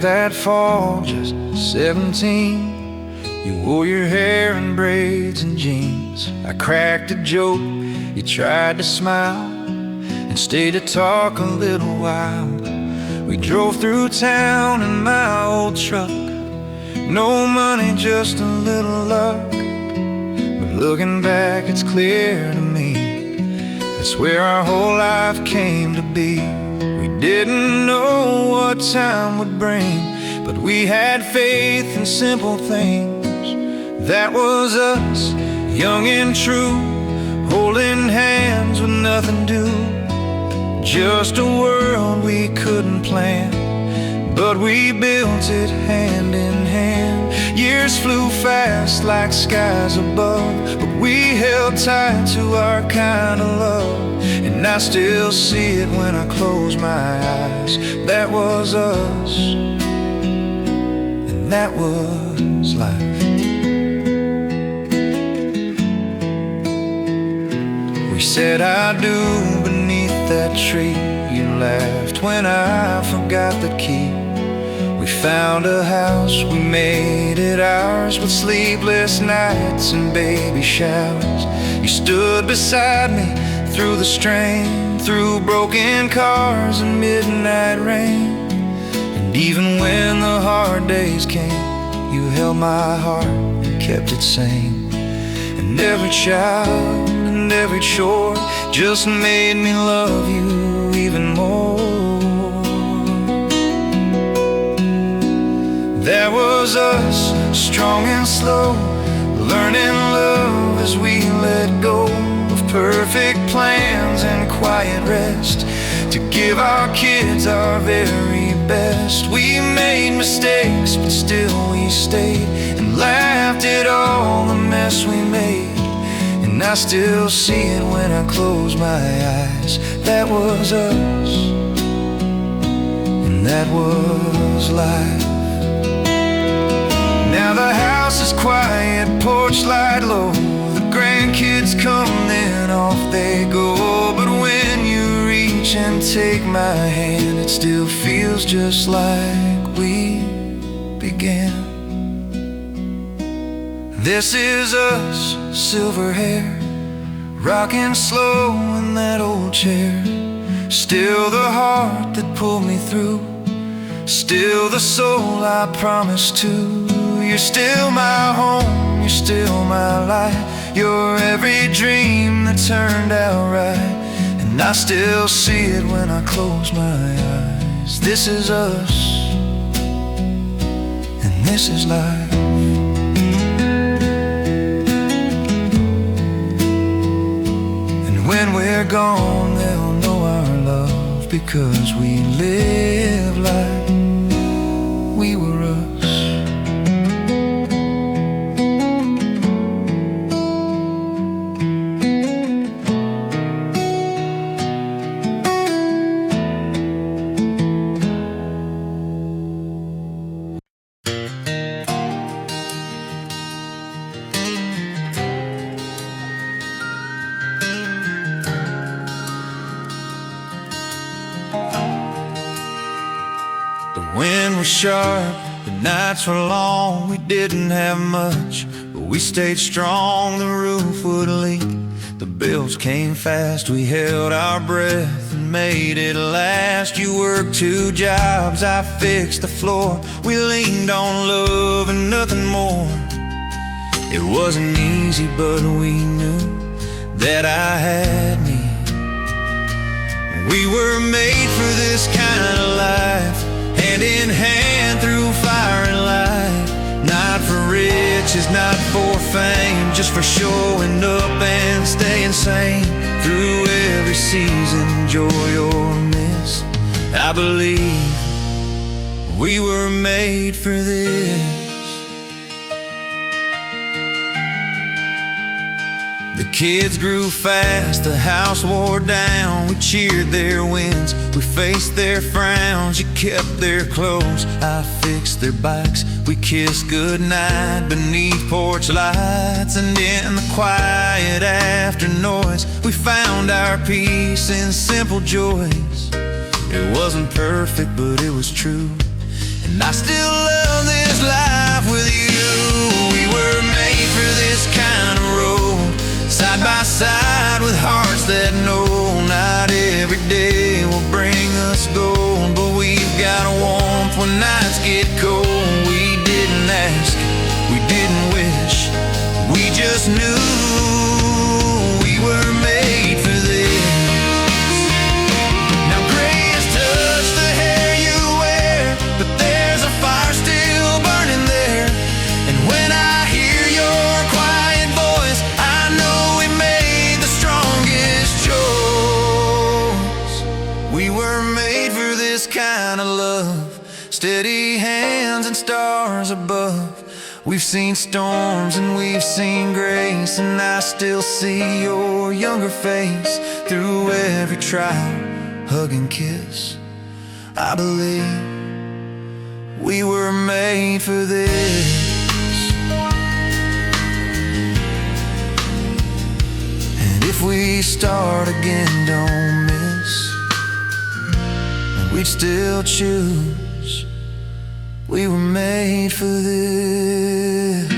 that fall, just 17. You wore your hair in braids and jeans. I cracked a joke, you tried to smile, and stayed to talk a little while. We drove through town in my old truck. No money, just a little luck. But looking back, it's clear to me that's where our whole life came to be. We didn't know what time would bring, but we had faith in simple things. That was us, young and true, holding hands with nothing due. Just a world we couldn't plan, but we built it hand in hand. Years flew fast like skies above, but we held tight to our kind of love. And I still see it when I close my eyes. That was us, and that was life. We said I do beneath that tree. You laughed when I forgot the key. We found a house, we made it ours, with sleepless nights and baby showers. You stood beside me through the strain, through broken cars and midnight rain. And even when the hard days came, you held my heart and kept it sane. And every child and every chore just made me love you even more. That was us, strong and slow, learning love as we let go of perfect plans and quiet rest, to give our kids our very best. We made mistakes, but still we stayed and laughed at all the mess we made. And I still see it when I close my eyes. That was us, and that was life. Now the house is quiet, porch light low. The grandkids come, then off they go. But when you reach and take my hand, it still feels just like we began. This is us, silver hair, rocking slow in that old chair. Still the heart that pulled me through, still the soul I promised to. You're still my home, you're still my light. You're every dream that turned out right. And I still see it when I close my eyes. This is us, and this is life. And when we're gone, they'll know our love, because we live like we were us. The wind was sharp, the nights were long. We didn't have much, but we stayed strong. The roof would leak, the bills came fast. We held our breath and made it last. You worked 2 jobs, I fixed the floor. We leaned on love and nothing more. It wasn't easy, but we knew that I had me. We were made for this kind of life, hand in hand through fire and light. Not for riches, not for fame, just for showing up and staying sane. Through every season, joy or miss, I believe we were made for this. The kids grew fast, the house wore down. We cheered their wins, we faced their frowns. You kept their clothes, I fixed their bikes. We kissed goodnight beneath porch lights. And in the quiet after noise, we found our peace in simple joys. It wasn't perfect, but it was true. and I still love this life with you. We were made for this kind of road, side by side with hearts that know not every day will bring us gold, but we've got a warmth when nights get cold. We didn't ask, we didn't wish, we just knew we were made for this. Now gray has touched the hair you wear, but there's a fire still burning there. And when I hear your quiet voice, I know we made the strongest choice. We were made for this kind of love, steady hands and stars above. We've seen storms and we've seen grace, and I still see your younger face through every trial, hug and kiss. I believe we were made for this. And if we start again, don't miss, and we'd still choose. We were made for this.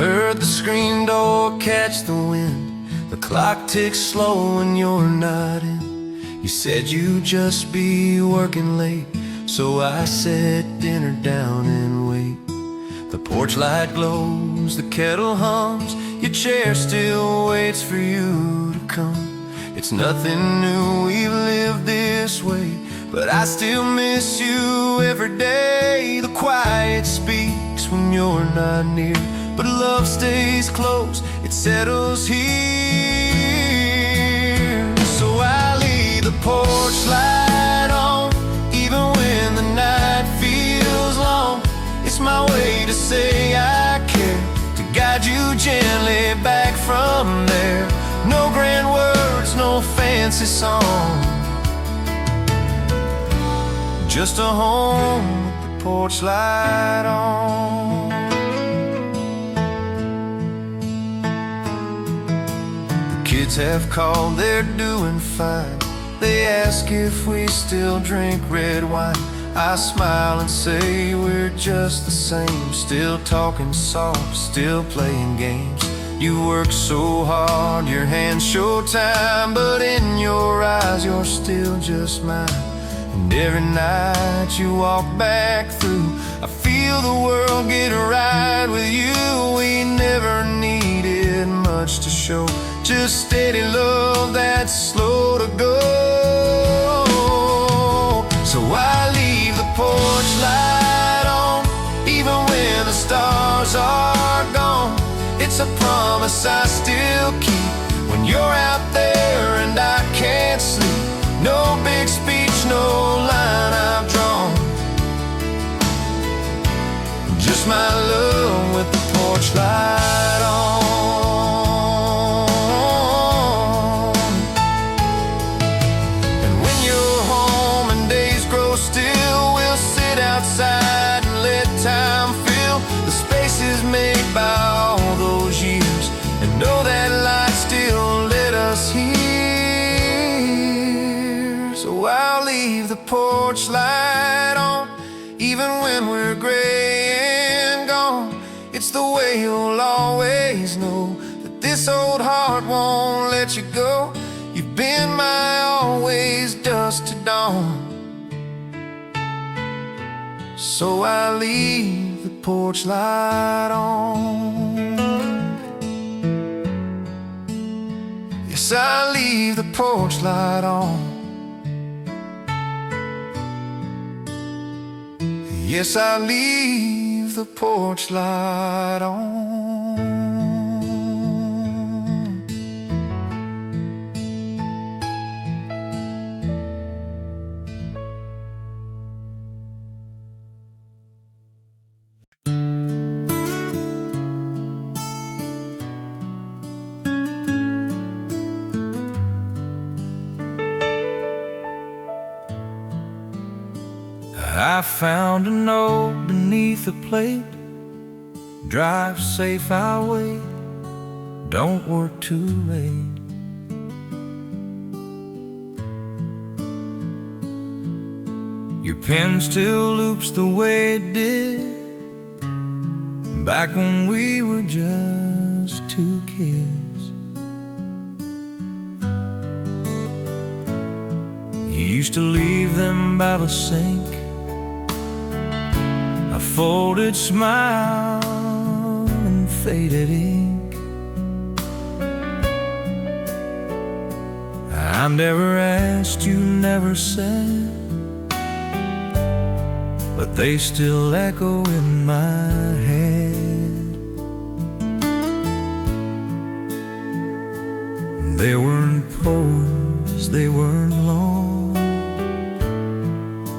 Heard the screen door catch the wind, the clock ticks slow when you're not in. You said you'd just be working late, so I set dinner down and wait. The porch light glows, the kettle hums, your chair still waits for you to come. It's nothing new, we've lived this way, but I still miss you every day. The quiet speaks when you're not near, but love stays close, it settles here. So I leave the porch light on, even when the night feels long. It's my way to say I care, to guide you gently back from there. No grand words, no fancy song, just a home with the porch light on. Kids have called, they're doing fine. They ask if we still drink red wine. I smile and say we're just the same, still talking soft, still playing games. You work so hard, your hands show time, but in your eyes you're still just mine. And every night you walk back through, I feel the world get right with you. We never needed much to show, just steady love that's slow to go. So I leave the porch light on, even when the stars are gone. It's a promise I still keep when you're out there and I can't sleep. No big speech, no line I've drawn, just my love with the porch light on. And when you're home and days grow still, we'll sit outside and let time fill the spaces made by all those years, and know that light still let us hear. So I'll leave the porch light on, even when we're gray and gone. It's the way you'll always know that this old heart won't let you go. You've been my always dusk to dawn. So I leave the porch light on. Yes, I leave the porch light on. Yes, I leave the porch light on. I found a note beneath a plate. Drive safe, I'll wait. Don't work too late. Your pen still loops the way it did back when we were just two kids. You used to leave them by the sink, a folded smile and faded ink. I've never asked, you never said, but they still echo in my head. They weren't poems, they weren't long,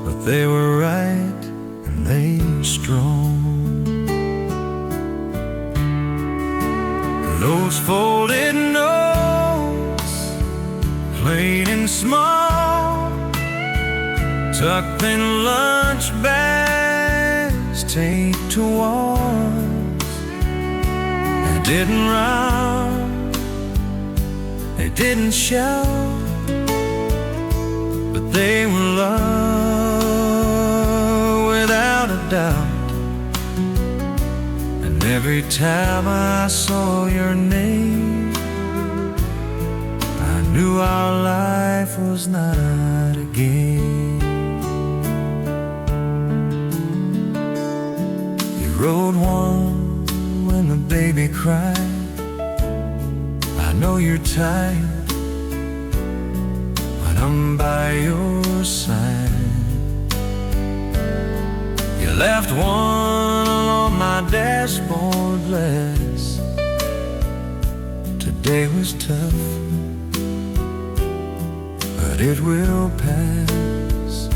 but they were right and they were strong. Those folded notes, plain and small, tucked in lunch bags, taped to walls. They didn't rhyme, they didn't shout, but they were love without a doubt. And every time I saw your name, I knew our life was not a game. You wrote one when the baby cried. I know you're tired, but I'm by your side. You left one on my dashboard less. Today was tough, but it will pass.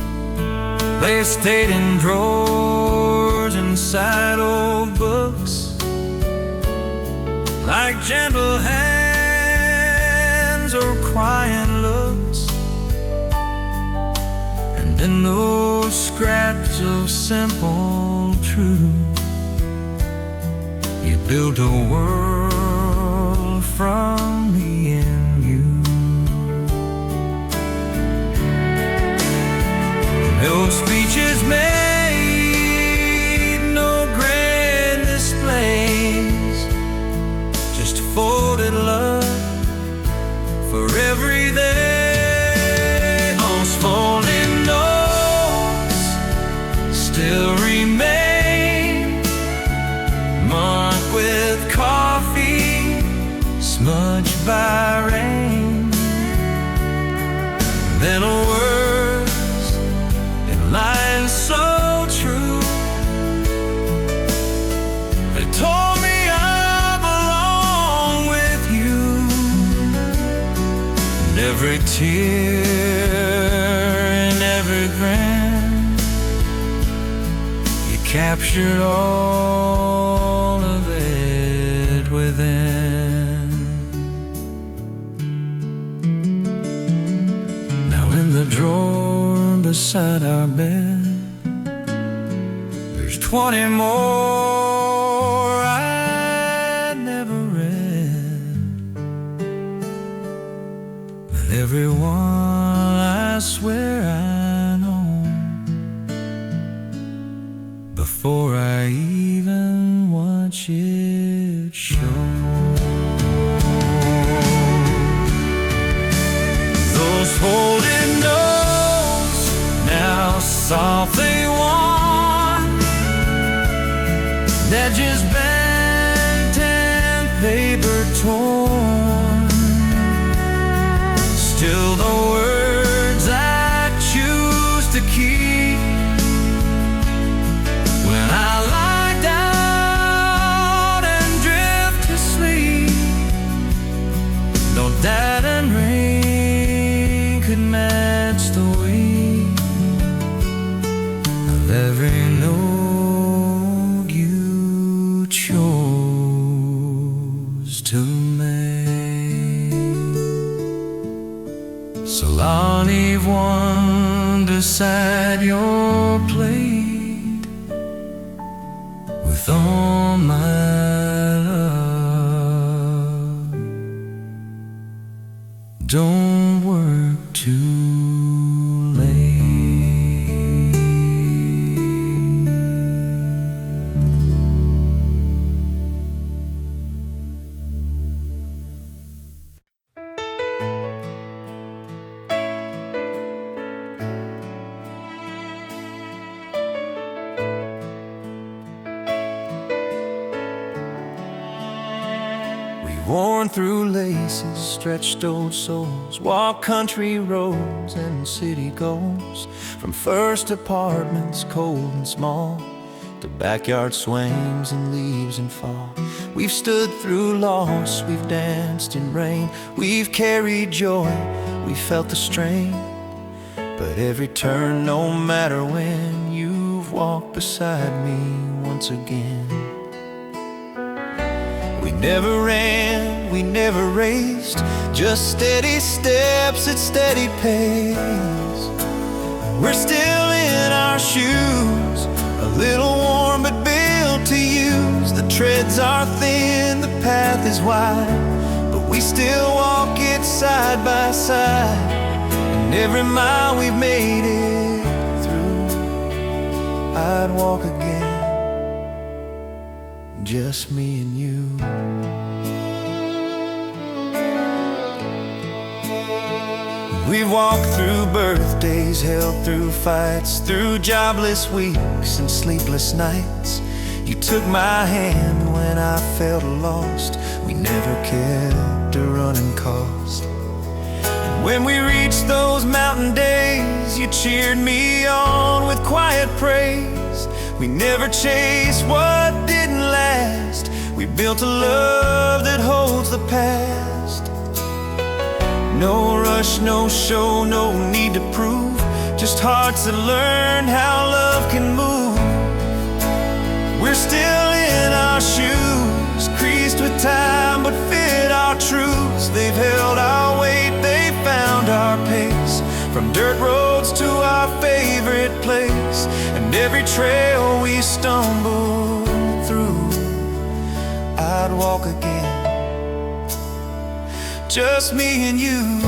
They stayed in drawers inside old books, like gentle hands or quiet looks. And in those scraps of simple truth, you built a world from me and you. No speeches made, no grand displays, just folded love for every day. Those folded notes still remain, marked with coffee, smudged by rain. Then words in lines so true, they told me I belong with you. And every tear and every grin, you captured all of it within. Now in the drawer beside our bed, there's 20 more I never read. And every one I swear I know before I even watch it show. Those folded notes now softly worn, they're just bent and paper torn. Still the words I choose to keep when I lie down and drift to sleep. No doubt and rain could match the weight of every note you chose to make. So I'll leave one beside your plate, Don't work too late. Worn through laces, stretched old souls, walk country roads and city goals, from first apartments cold and small to backyard swings and leaves in fall. We've stood through loss, we've danced in rain, we've carried joy, we felt the strain. But every turn, no matter when, you've walked beside me once again. We never ran, we never raced, just steady steps at steady pace. We're still in our shoes, a little warm but built to use. The treads are thin, the path is wide, but we still walk it side by side. And every mile we've made it through, I'd walk again, just me and you. We've walked through birthdays, held through fights, through jobless weeks and sleepless nights. You took my hand when I felt lost. We never kept a running cost. And when we reached those mountain days, you cheered me on with quiet praise. We never chased what didn't last. We built a love that holds the past. No rush, no show, no need to prove, just hearts that learn how love can move. We're still in our shoes, creased with time but fit our truths. They've held our weight, they've found our pace, from dirt roads to our favorite place. And every trail we stumbled through, I'd walk again, just me and you.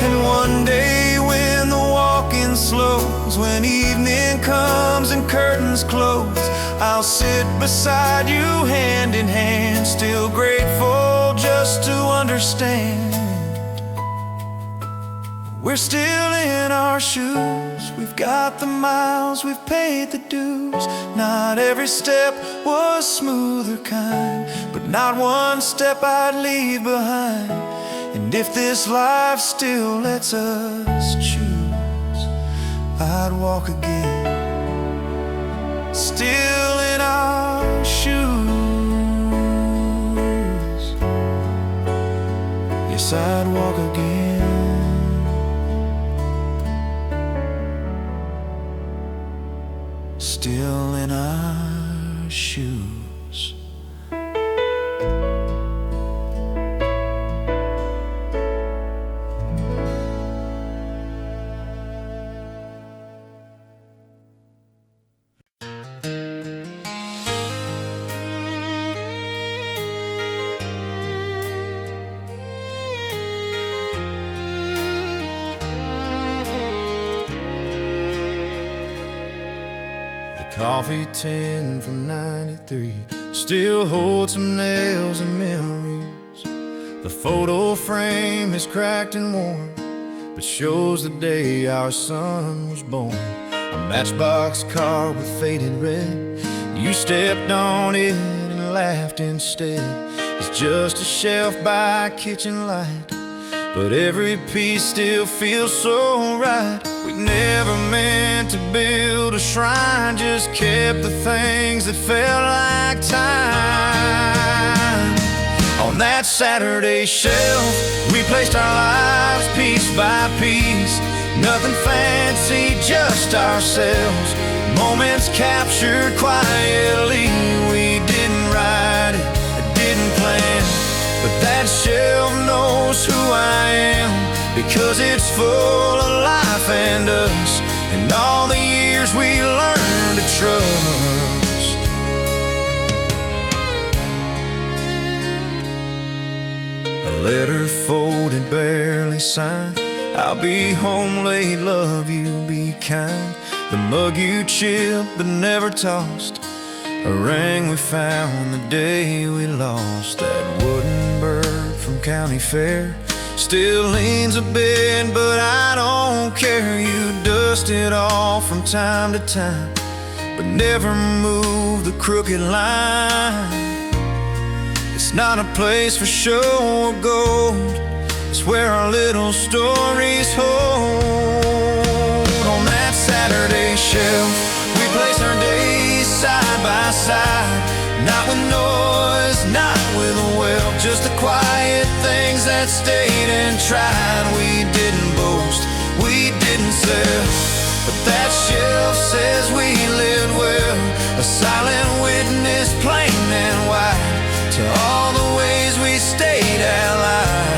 And one day when the walking slows, when evening comes and curtains close, I'll sit beside you hand in hand, still grateful just to understand. We're still in our shoes, we've got the miles, we've paid the dues. Not every step was smooth or kind, but not one step I'd leave behind. And if this life still lets us choose, I'd walk again, still in our shoes. Yes, I'd walk again, still in our shoes. Coffee tin from '93 still holds some nails and memories. The photo frame is cracked and worn, but shows the day our son was born. A matchbox car with faded red, you stepped on it and laughed instead. It's just a shelf by a kitchen light, but every piece still feels so right. We never meant to build a shrine, just kept the things that felt like time. On that Saturday shelf, we placed our lives piece by piece. Nothing fancy, just ourselves. Moments captured quietly. We didn't write it, didn't plan, but that shelf knows who I am, because it's full of life and us, and all the years we learned to trust. they barely sign. I'll be home late, love you, be kind. The mug you chipped but never tossed, a ring we found the day we lost. That wooden bird from county fair still leans a bit, but I don't care. You dust it off from time to time, but never move the crooked line. It's not a place for show or gold, it's where our little stories hold. On that Saturday shelf, we place our days side by side, not with noise, not with a whelp, just the quiet things that stayed and tried. We didn't boast, we didn't sell, but that shelf says we lived well, a silent witness, plain and white, to all the ways we stayed allied.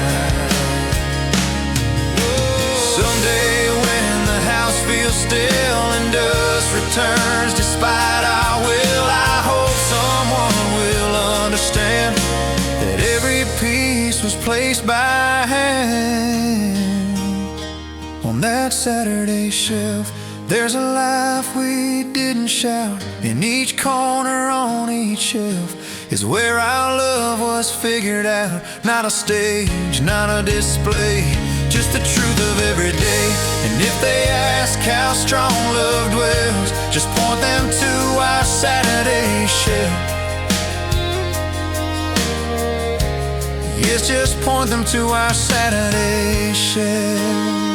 Someday when the house feels still and dust returns despite our will, I hope someone will understand that every piece was placed by hand. On that Saturday shelf, there's a life we didn't shout. In each corner, on each shelf, is where our love was figured out. Not a stage, not a display, just the truth of every day. And if they ask how strong love dwells, just point them to our Saturday shelf. Yes, just point them to our Saturday shelf.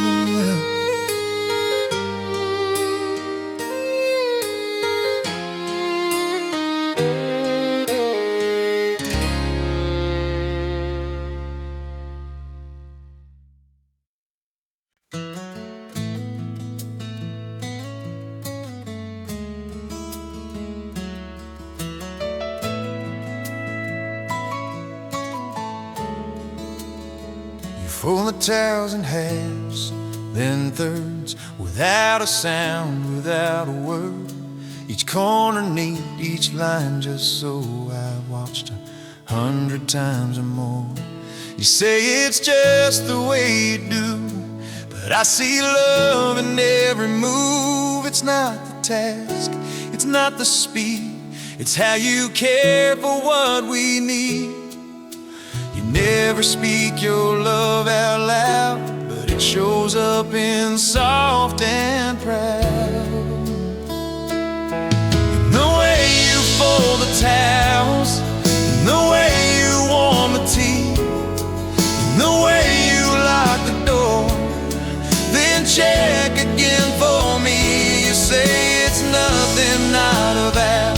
Fold the towels in halves, then thirds, without a sound, without a word. Each corner neat, each line just so. I've watched 100 times or more. You say it's just the way you do, but I see love in every move. It's not the task, it's not the speed, it's how you care for what we need. You never speak your love out loud, but it shows up in soft and proud. In the way you fold the towels, in the way you warm the tea, in the way you lock the door, then check again for me. You say it's nothing, not a vow,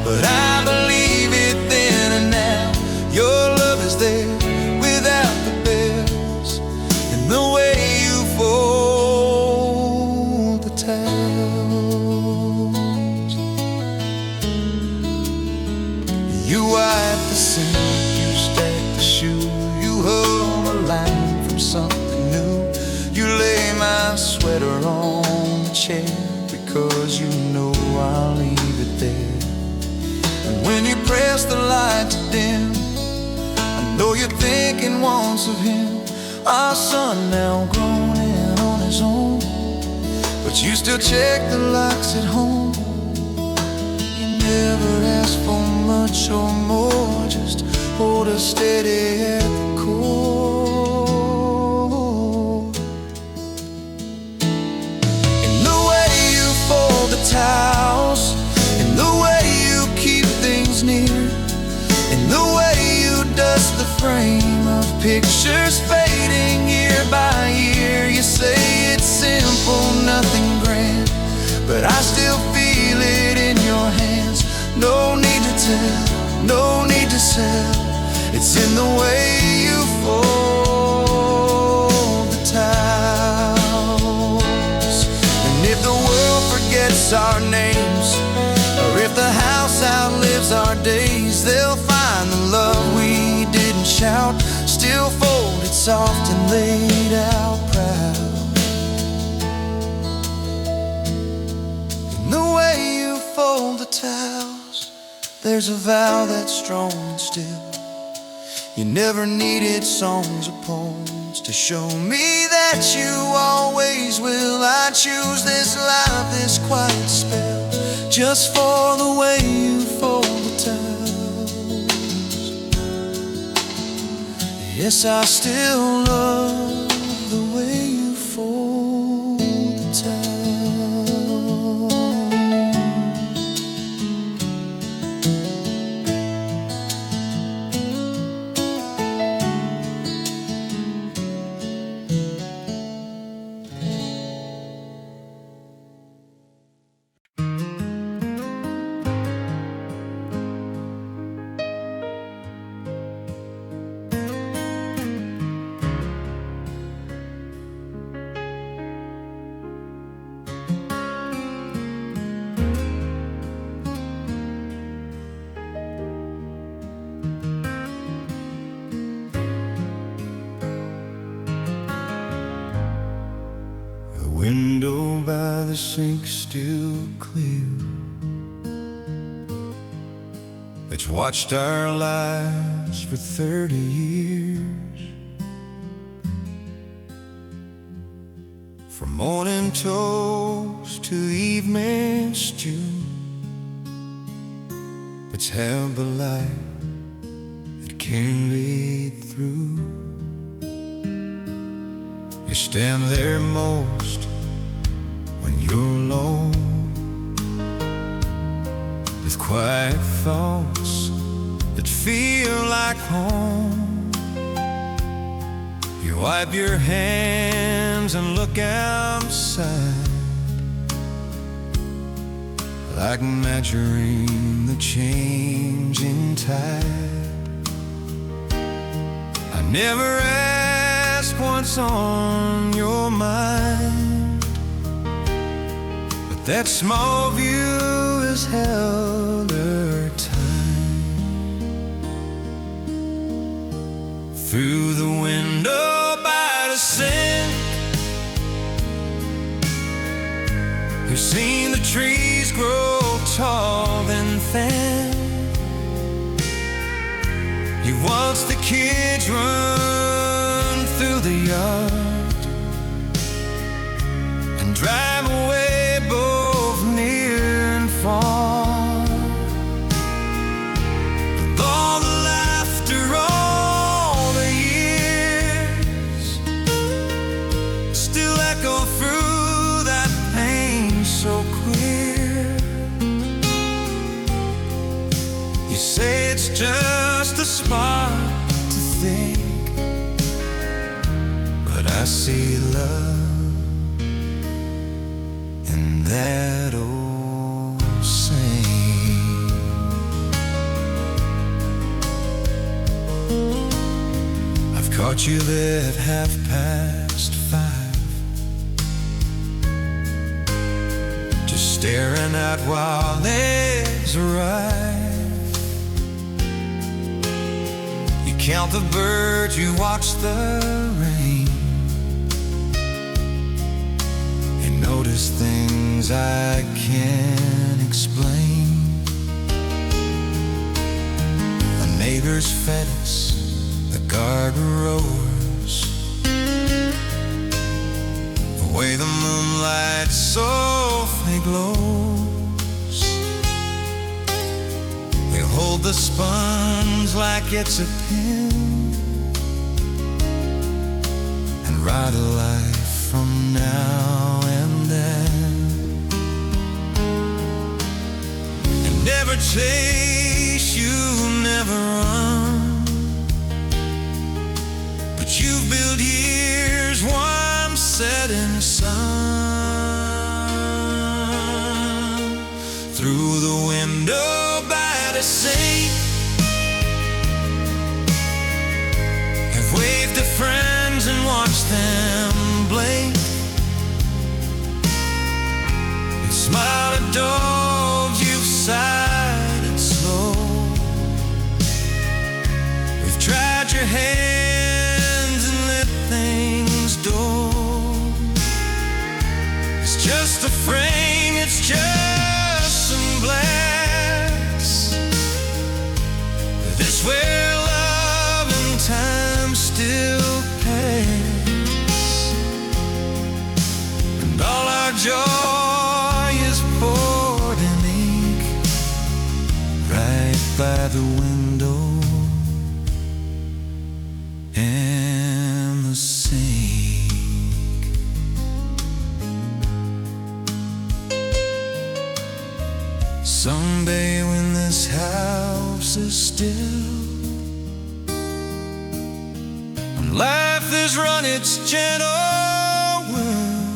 but I believe it then and now. Your love is there without the bells, and the way you fold the towels. You wipe the sink, you stack the shoe, you hum a line from something new. You lay my sweater on the chair because you know I'll leave it there. And when you press the light to dim, though you're thinking once of him, our son now grown and on his own, but you still check the locks at home. You never ask for much or more, just hold us steady at the core. In the way you fold the towels, in the way you keep things near, in the way dust the frame of pictures fading year by year. You say it's simple, nothing grand, but I still feel it in your hands. No need to tell, no need to sell, it's in the way you fold the towels. And if the world forgets our names, or if the house outlives our days, they'll find the love we didn't shout, still folded soft and laid out proud. In the way you fold the towels, there's a vow that's strong and still. You never needed songs or poems to show me that you always will. I choose this life, this quiet spell, just for the way you fold the towels. Yes, I still love the way you fold the towels. Window by the sink still clear. It's watched our lives for 30 years. From morning toast to evening stew, it's held the light that carried through. You stand there most when you're alone, with quiet thoughts that feel like home. You wipe your hands and look outside, like measuring the changing tide. I never asked what's on your mind, but that small view has held her time. Through the window by the sink, you've seen the trees grow tall and thin. You watched the kids run through the yard and drive away both near and far. With all the laughter, all the years still echo through that pain so queer. You say it's just a spark to think, but I see love in that old saying. I've caught you there at 5:30, just staring out while there's a ride. You count the birds, you watch the rain, notice things I can't explain. A neighbor's fence, the garden roars, the way the moonlight softly glows. They hold the sponge like it's a pin and write a life from now and then. And never chase, you never run, but you've built years, warm setting sun. Through the window by the sea, have waved to friends and watched them blink. You smiled at dogs, you've sighed and slow. We've tried your hands and let things go. It's just a frame, it's just some glass. This where love and board and ink right by the window and the sink. Someday when this house is still, when life has run its gentle will,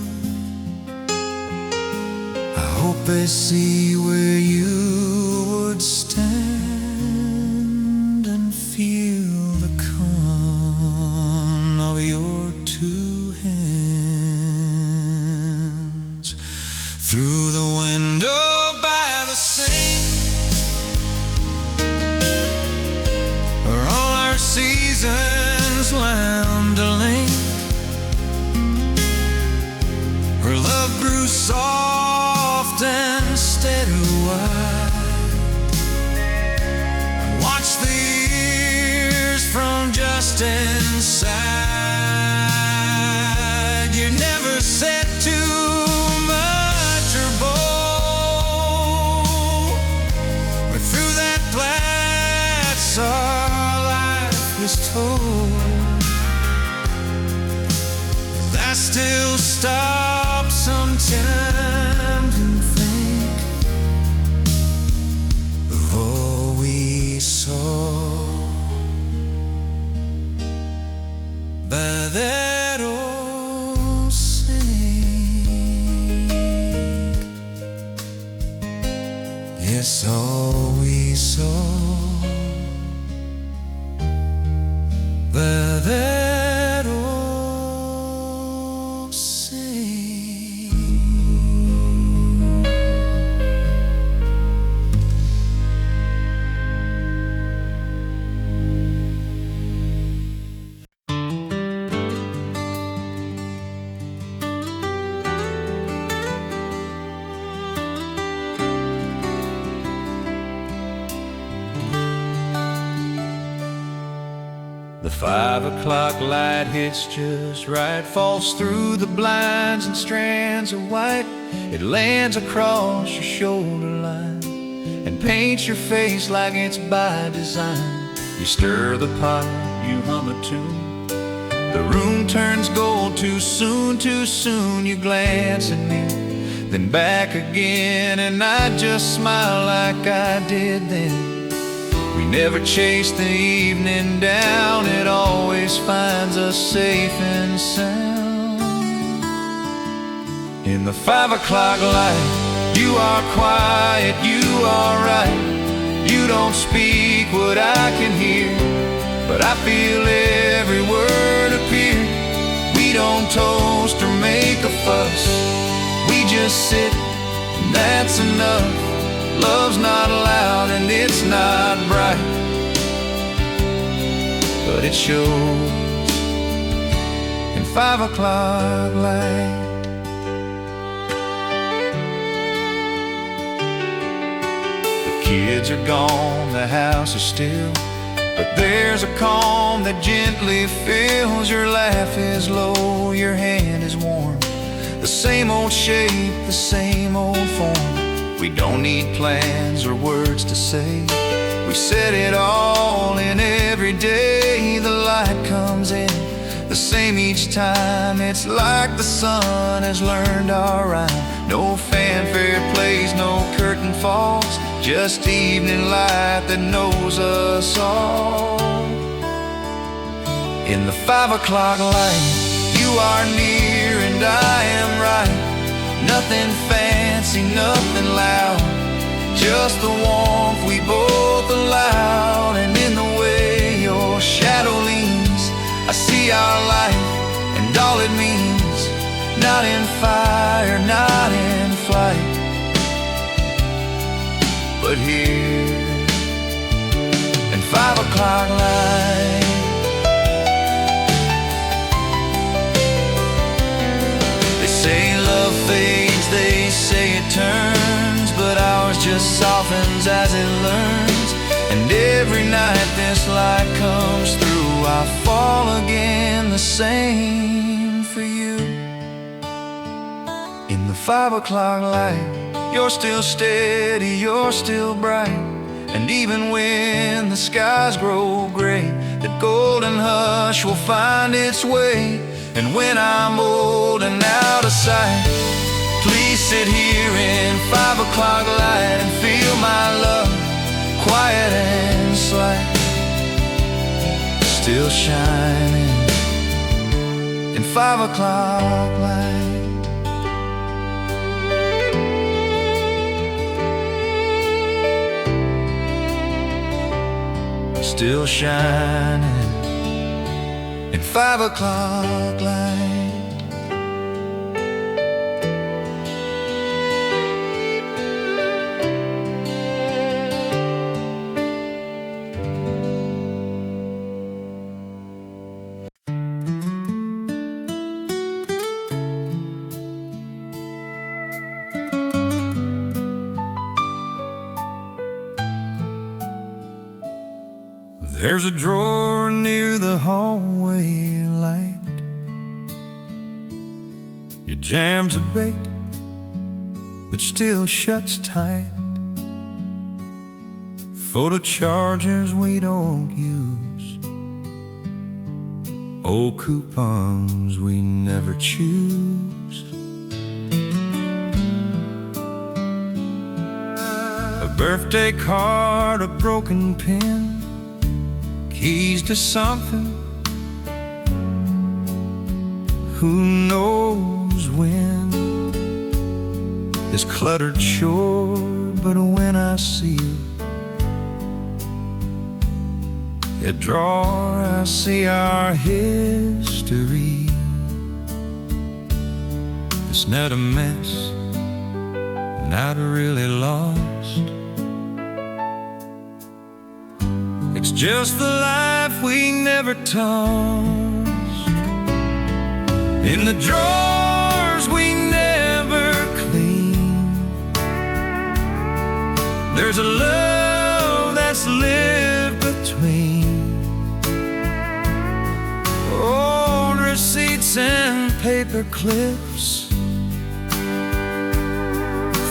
I hope they see where you would stand and feel the calm of your two hands through the window by the sink, where all our seasons lounge a link, where love grew soft and steady wide. Watch the years from just inside. You never said too much or bold, but through that glass our life was told. I still stop sometimes and think of all we saw by that old sink. Yes, all we saw by that old sink. The 5 o'clock light hits just right, falls through the blinds in strands of white. It lands across your shoulder line and paints your face like it's by design. You stir the pot, you hum a tune, the room turns gold too soon, too soon. You glance at me, then back again, and I just smile like I did then. We never chase the evening down, it always finds us safe and sound. In the 5 o'clock light, you are quiet, you are right. You don't speak what I can hear, but I feel every word appear. We don't toast or make a fuss, we just sit, and that's enough. Love's not loud and it's not bright, but it shows in 5 o'clock light. The kids are gone, the house is still, but there's a calm that gently fills. Your laugh is low, your hand is warm, the same old shape, the same old form. We don't need plans or words to say, we set it all in every day. The light comes in, the same each time. It's like the sun has learned our rhyme. No fanfare plays, no curtain falls, just evening light that knows us all. In the 5 o'clock light, you are near and I am right. Nothing fancy, nothing loud, just the warmth we both allowed. And in the way your shadow leans, I see our life and all it means. Not in fire, not in flight, but here in 5 o'clock light. They say love fades, they say it turns, but ours just softens as it learns. And every night this light comes through, I fall again the same for you. In the 5 o'clock light, You're still steady, you're still bright. And even when the skies grow gray, that golden hush will find its way. And when I'm old and out of sight, please sit here in 5 o'clock light and feel my love, quiet and slight, still shining in 5 o'clock light. Still shining in 5 o'clock light. There's a drawer near the hallway light. Your jams are baked, but still shuts tight. Photo chargers we don't use, old coupons we never choose. A birthday card, a broken pen, keys to something, who knows when. This cluttered shore, but when I see you, a drawer, I see our history. It's not a mess, not really lost. It's just the life we never tossed. In the drawers we never clean, there's a love that's lived between old receipts and paper clips,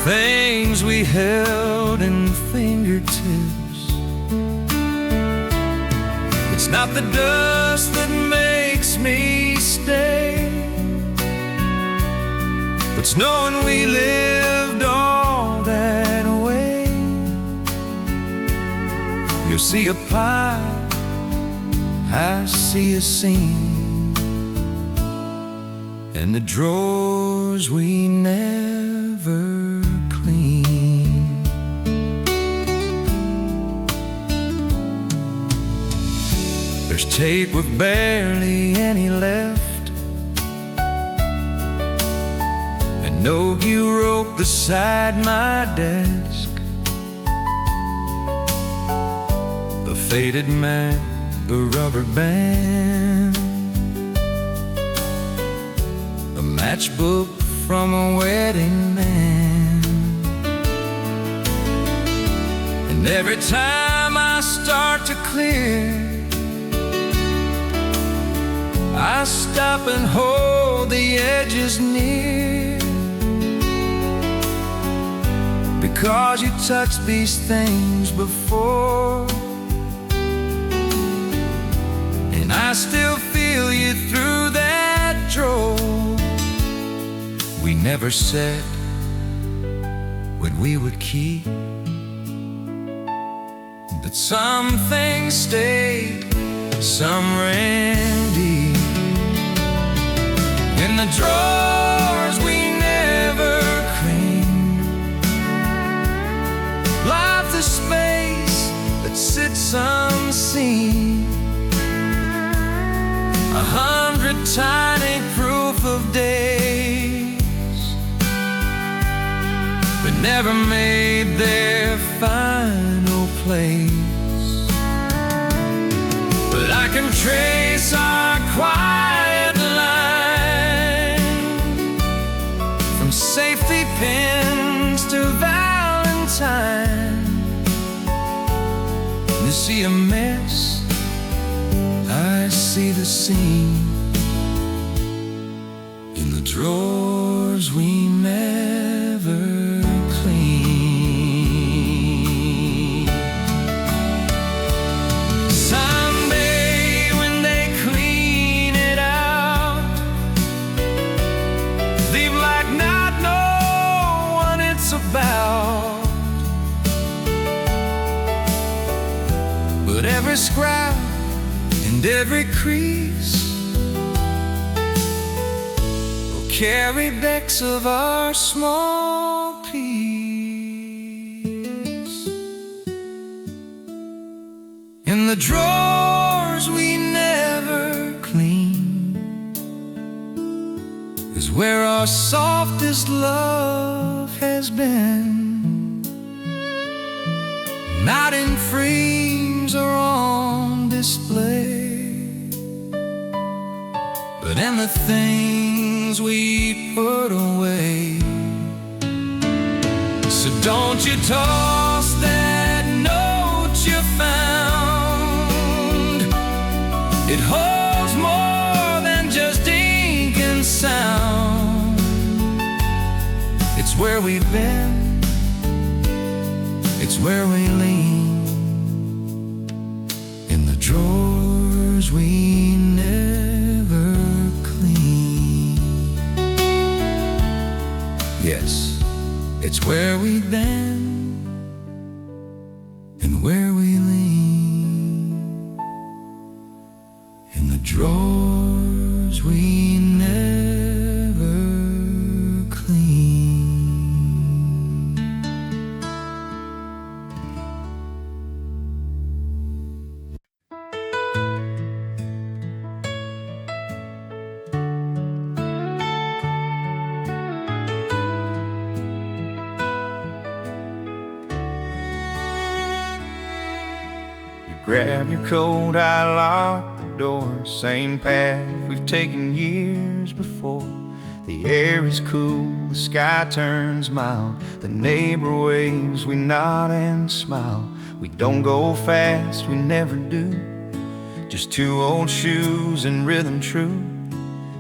things we held in fingertips. It's not the dust that makes me stay, it's knowing we lived all that way. You see a pie, I see a scene, and the drawers we never clean. There's tape with barely any left, a note you wrote beside my desk, a faded map, a rubber band, a matchbook from a wedding man. And every time I start to clear, I stop and hold the edges near, because you touched these things before, and I still feel you through that drawer. We never said what we would keep, but some things stayed, some ran deep. In the drawers we never cleaned, life's a space that sits unseen, 100 tiny proof of days, but never made their final place. But I can trace our quiet line, from safety pins to Valentine. You see a mess, I see the scene, in the drawers we never clean. taught. But every scrap and every crease will carry becks of our small peace. In the drawers we never clean is where our softest love has been. Not in frames or on display, but in the things we put away. So don't you toss that note you found. It holds more than just ink and sound. It's where we've been, it's where we lean. In the drawers we never clean. Yes, it's where we've been and where we lean. In the drawers we never clean. Grab your coat, I lock the door. Same path we've taken years before. The air is cool, the sky turns mild. The neighbor waves, we nod and smile. We don't go fast, we never do. Just two old shoes and rhythm true.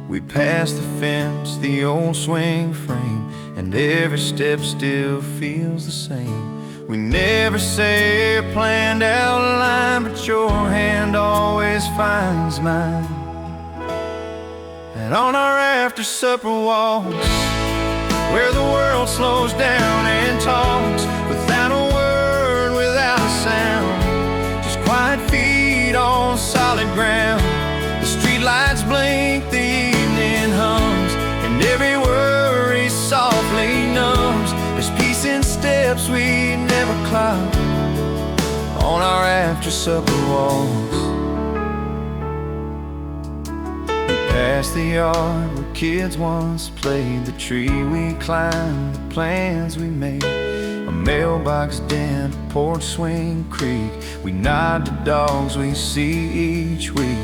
We pass the fence, the old swing frame, and every step still feels the same. We never say a planned outline, but your hand always finds mine. And on our after-supper walks, where the world slows down and talks, without a word, without a sound, just quiet feet on solid ground. The streetlights blink, the evening hums, and every worry softly numbs. There's peace in steps we never climb on our after-supper walks. We pass the yard where kids once played, the tree we climbed, the plans we made, a mailbox den, a porch swing creek. We nod to dogs we see each week.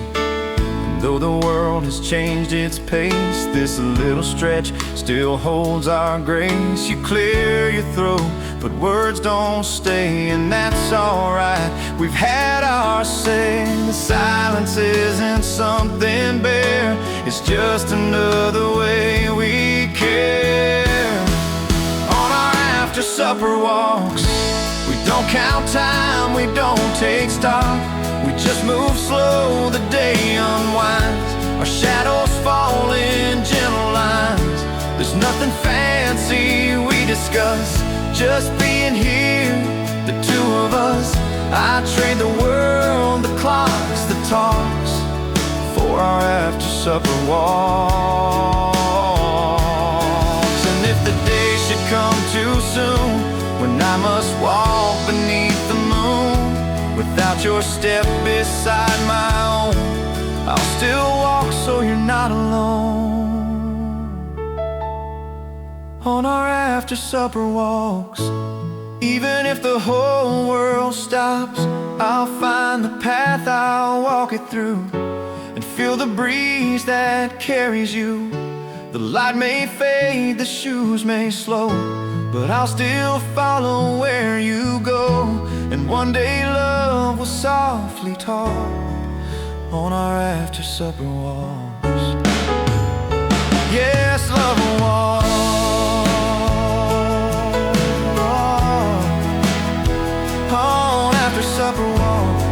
Though the world has changed its pace, this little stretch still holds our grace. You clear your throat, but words don't stay, and that's alright. We've had our say. The silence isn't something bare, it's just another way we care. On our after-supper walks, we don't count time, we don't take stock. We just move slow, the day unwinds. Our shadows fall in gentle lines. There's nothing fancy we discuss, just being here, the two of us. I trade the world, the clocks, the talks, for our after-supper walks. And if the day should come too soon, when I must walk beneath the moon, without your step beside my own, I'll still walk so you're not alone. On our after-supper walks, even if the whole world stops, I'll find the path, I'll walk it through, and feel the breeze that carries you. The light may fade, the shoes may slow, but I'll still follow where you go. And one day love will softly talk on our after-supper walks. Yes, love will walk on after-supper walks.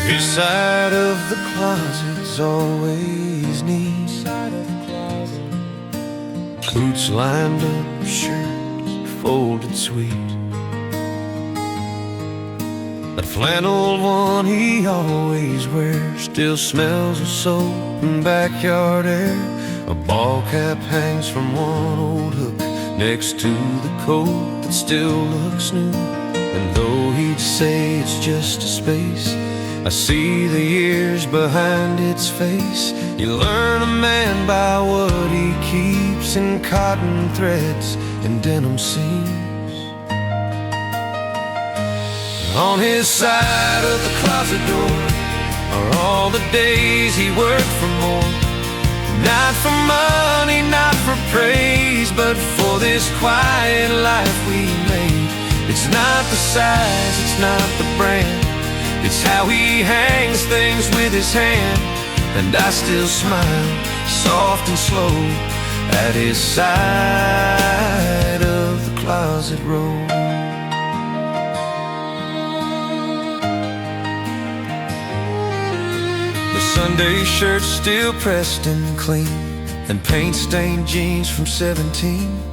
His side of the closet's always neat. Boots lined up, shirts folded sweet. That flannel one he always wears still smells of soap and backyard air. A ball cap hangs from one old hook next to the coat that still looks new. And though he'd say it's just a space, I see the years behind its face. You learn a man by what he keeps in cotton threads and denim seams. On his side of the closet door are all the days he worked for more. Not for money, not for praise, but for this quiet life we made. It's not the size, it's not the brand, it's how he hangs things with his hand. And I still smile, soft and slow, at his side of the closet road. The Sunday shirt's still pressed and clean, and paint-stained jeans from 17.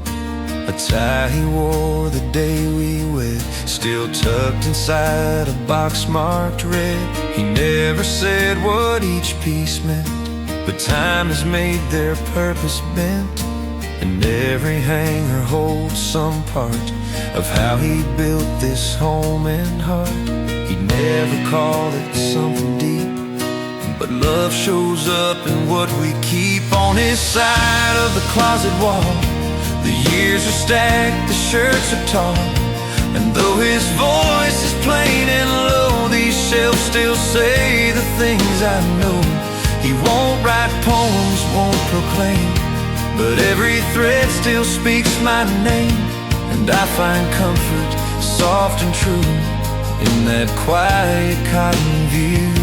A tie he wore the day we wed, still tucked inside a box marked red. He never said what each piece meant, but time has made their purpose bent. And every hanger holds some part of how he built this home and heart. He'd never call it something deep, but love shows up in what we keep. On his side of the closet wall, the years are stacked, the shirts are tall. And though his voice is plain and low, these shelves still say the things I know. He won't write poems, won't proclaim, but every thread still speaks my name. And I find comfort, soft and true, in that quiet cotton view.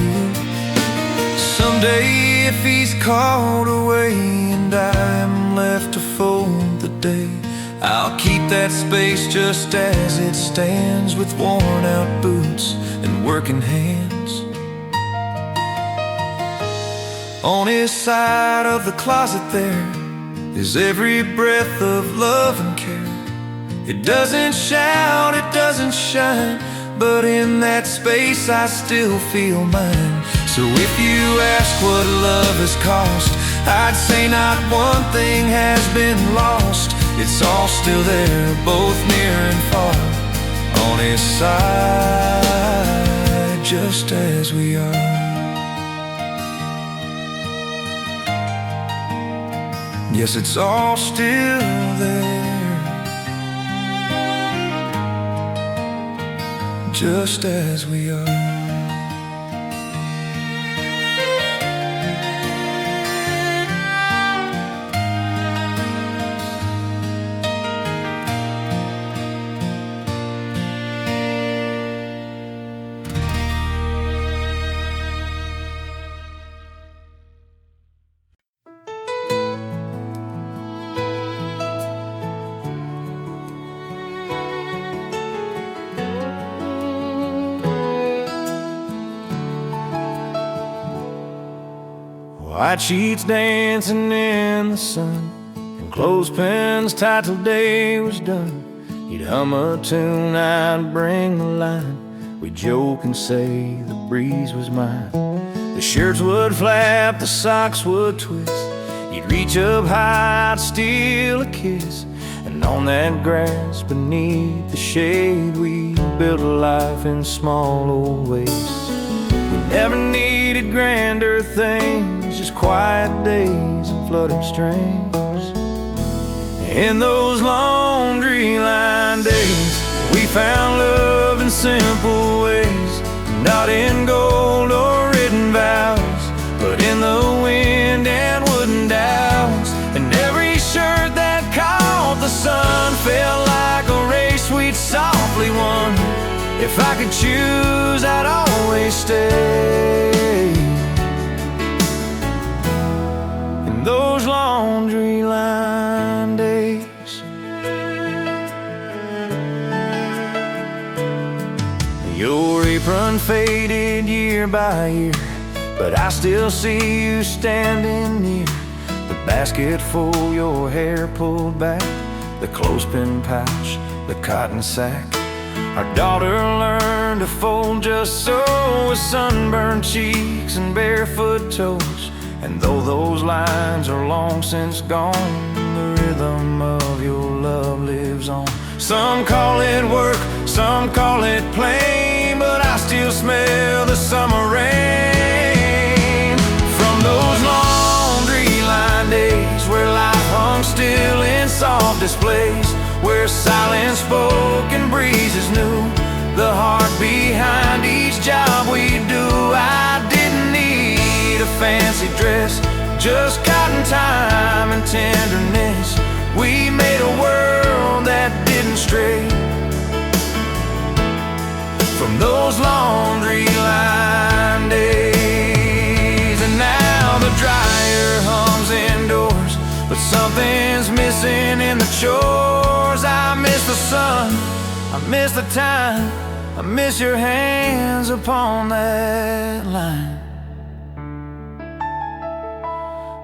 Someday if he's called away and I am left to fold the day, I'll keep that space just as it stands, with worn out boots and working hands. On his side of the closet there is every breath of love and care. It doesn't shout, it doesn't shine, but in that space I still feel mine. So if you ask what love has cost, I'd say not one thing has been lost. It's all still there, both near and far, on his side, just as we are. Yes, it's all still there, just as we are. White sheets dancing in the sun, and clothespins tied till day was done. He'd hum a tune, I'd bring the line. We'd joke and say the breeze was mine. The shirts would flap, the socks would twist. He'd reach up high, I'd steal a kiss. And on that grass beneath the shade, we built a life in small old ways. We never needed grander things, just quiet days and fluttered strings. In those laundry line days, we found love in simple ways, not in gold or written vows, but in the wind and wooden dowels. And every shirt that caught the sun felt like a race we'd softly won. If I could choose, I'd always stay in those laundry line days. Your apron faded year year by year, but I still see you standing near the basket full, your hair pulled back, the clothespin pouch, the cotton sack. Our daughter learned to fold just so, with sunburned cheeks and barefoot toes. And though those lines are long since gone, the rhythm of your love lives on. Some call it work, some call it plain, but I still smell the summer rain from those laundry line days where life hung still in soft displays, where silence spoke and breezes knew the heart behind each job we do. I didn't need a fancy dress, just cotton time and tenderness. We made a world that didn't stray from those laundry line days. And now the dryer hums indoors, but something's missing in the chores. I miss the sun, I miss the time, I miss your hands upon that line.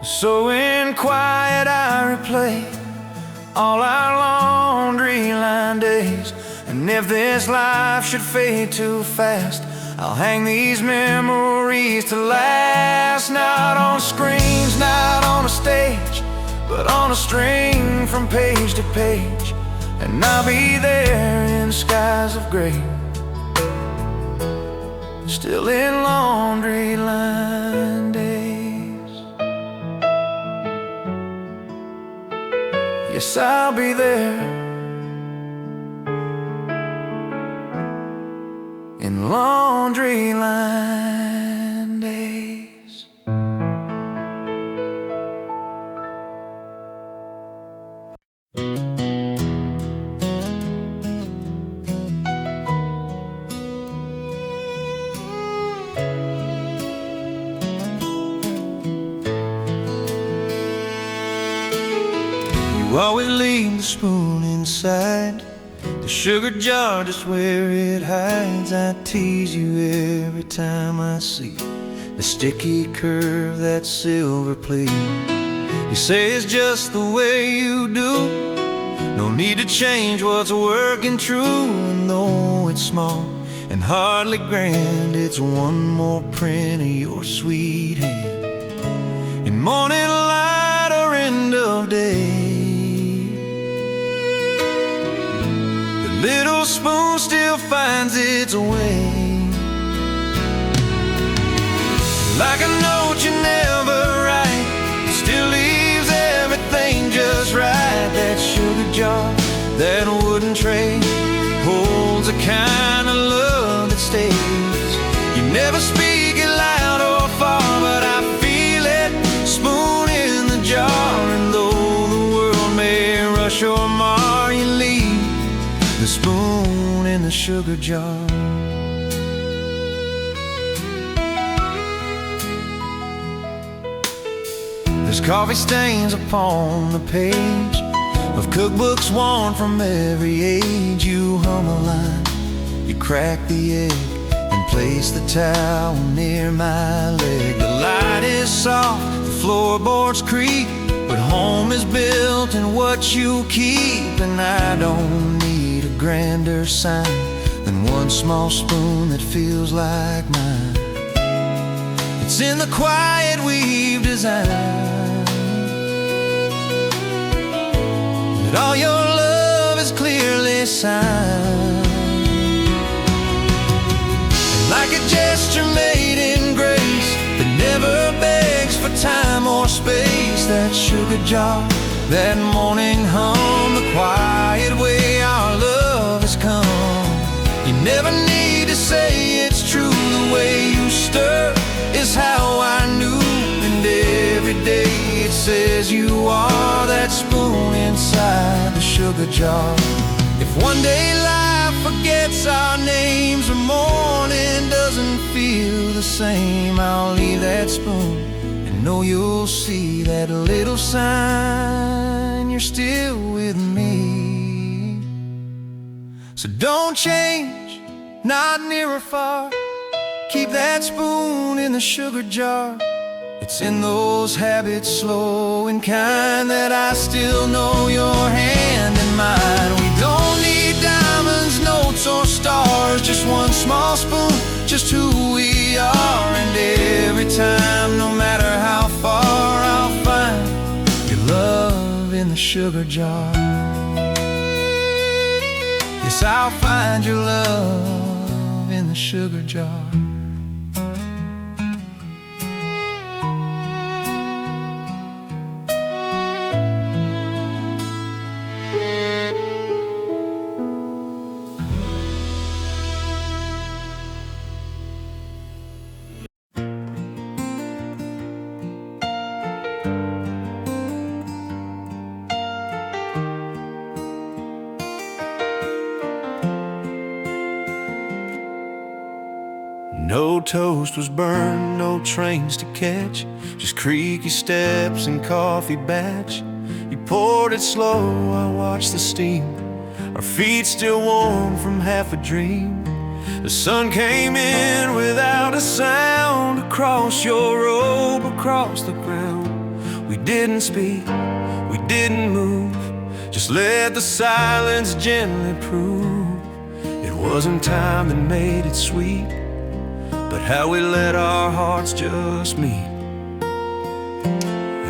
So in quiet I replay all our laundry line days. And if this life should fade too fast, I'll hang these memories to last. Not on screens, not on a stage, but on a string from page to page. And I'll be there in skies of gray, still in laundry line days. Yes, I'll be there in laundry line days. You always leave the spoon inside the sugar jar, just where it hides. I tease you every time I see the sticky curve, that silver plate. You say it's just the way you do, no need to change what's working true. And though it's small and hardly grand, it's one more print of your sweet hand in morning light or end of day. Little spoon still finds its way, like a note you never write, it still leaves everything just right. That sugar jar, that wooden tray, holds a kind of love that stays. You never speak it loud or far, but I feel it, spoon in the jar. And though the world may rush or mar, you leave the spoon in the sugar jar. There's coffee stains upon the page of cookbooks worn from every age. You hum a line, you crack the egg, and place the towel near my leg. The light is soft, the floorboards creak, but home is built in what you keep. And I don't need a grander sign than one small spoon that feels like mine. It's in the quiet we've designed, that all your love is clearly signed. And like a gesture made in grace that never begs for time or space, that sugar jar, that morning hum, the quiet way our love has come. You never need to say it's true, the way you stir is how I knew. And every day it says you are that spoon inside the sugar jar. If one day life forgets our names or morning doesn't feel the same, I'll leave that spoon and know you'll see that little sign, you're still with me. So don't change, not near or far, Keep that spoon in the sugar jar. It's in those habits, slow and kind, that I still know your hand in mine. We don't need diamonds, notes, or stars, just one small spoon, just who we are. And every time, no matter how far, I'll find your love in the sugar jar. Yes, I'll find your love in the sugar jar. No toast was burned, no trains to catch, just creaky steps and coffee batch. You poured it slow, I watched the steam, our feet still warm from half a dream. The sun came in without a sound, across your robe, across the ground. We didn't speak, we didn't move, just let the silence gently prove. It wasn't time that made it sweet, but how we let our hearts just meet.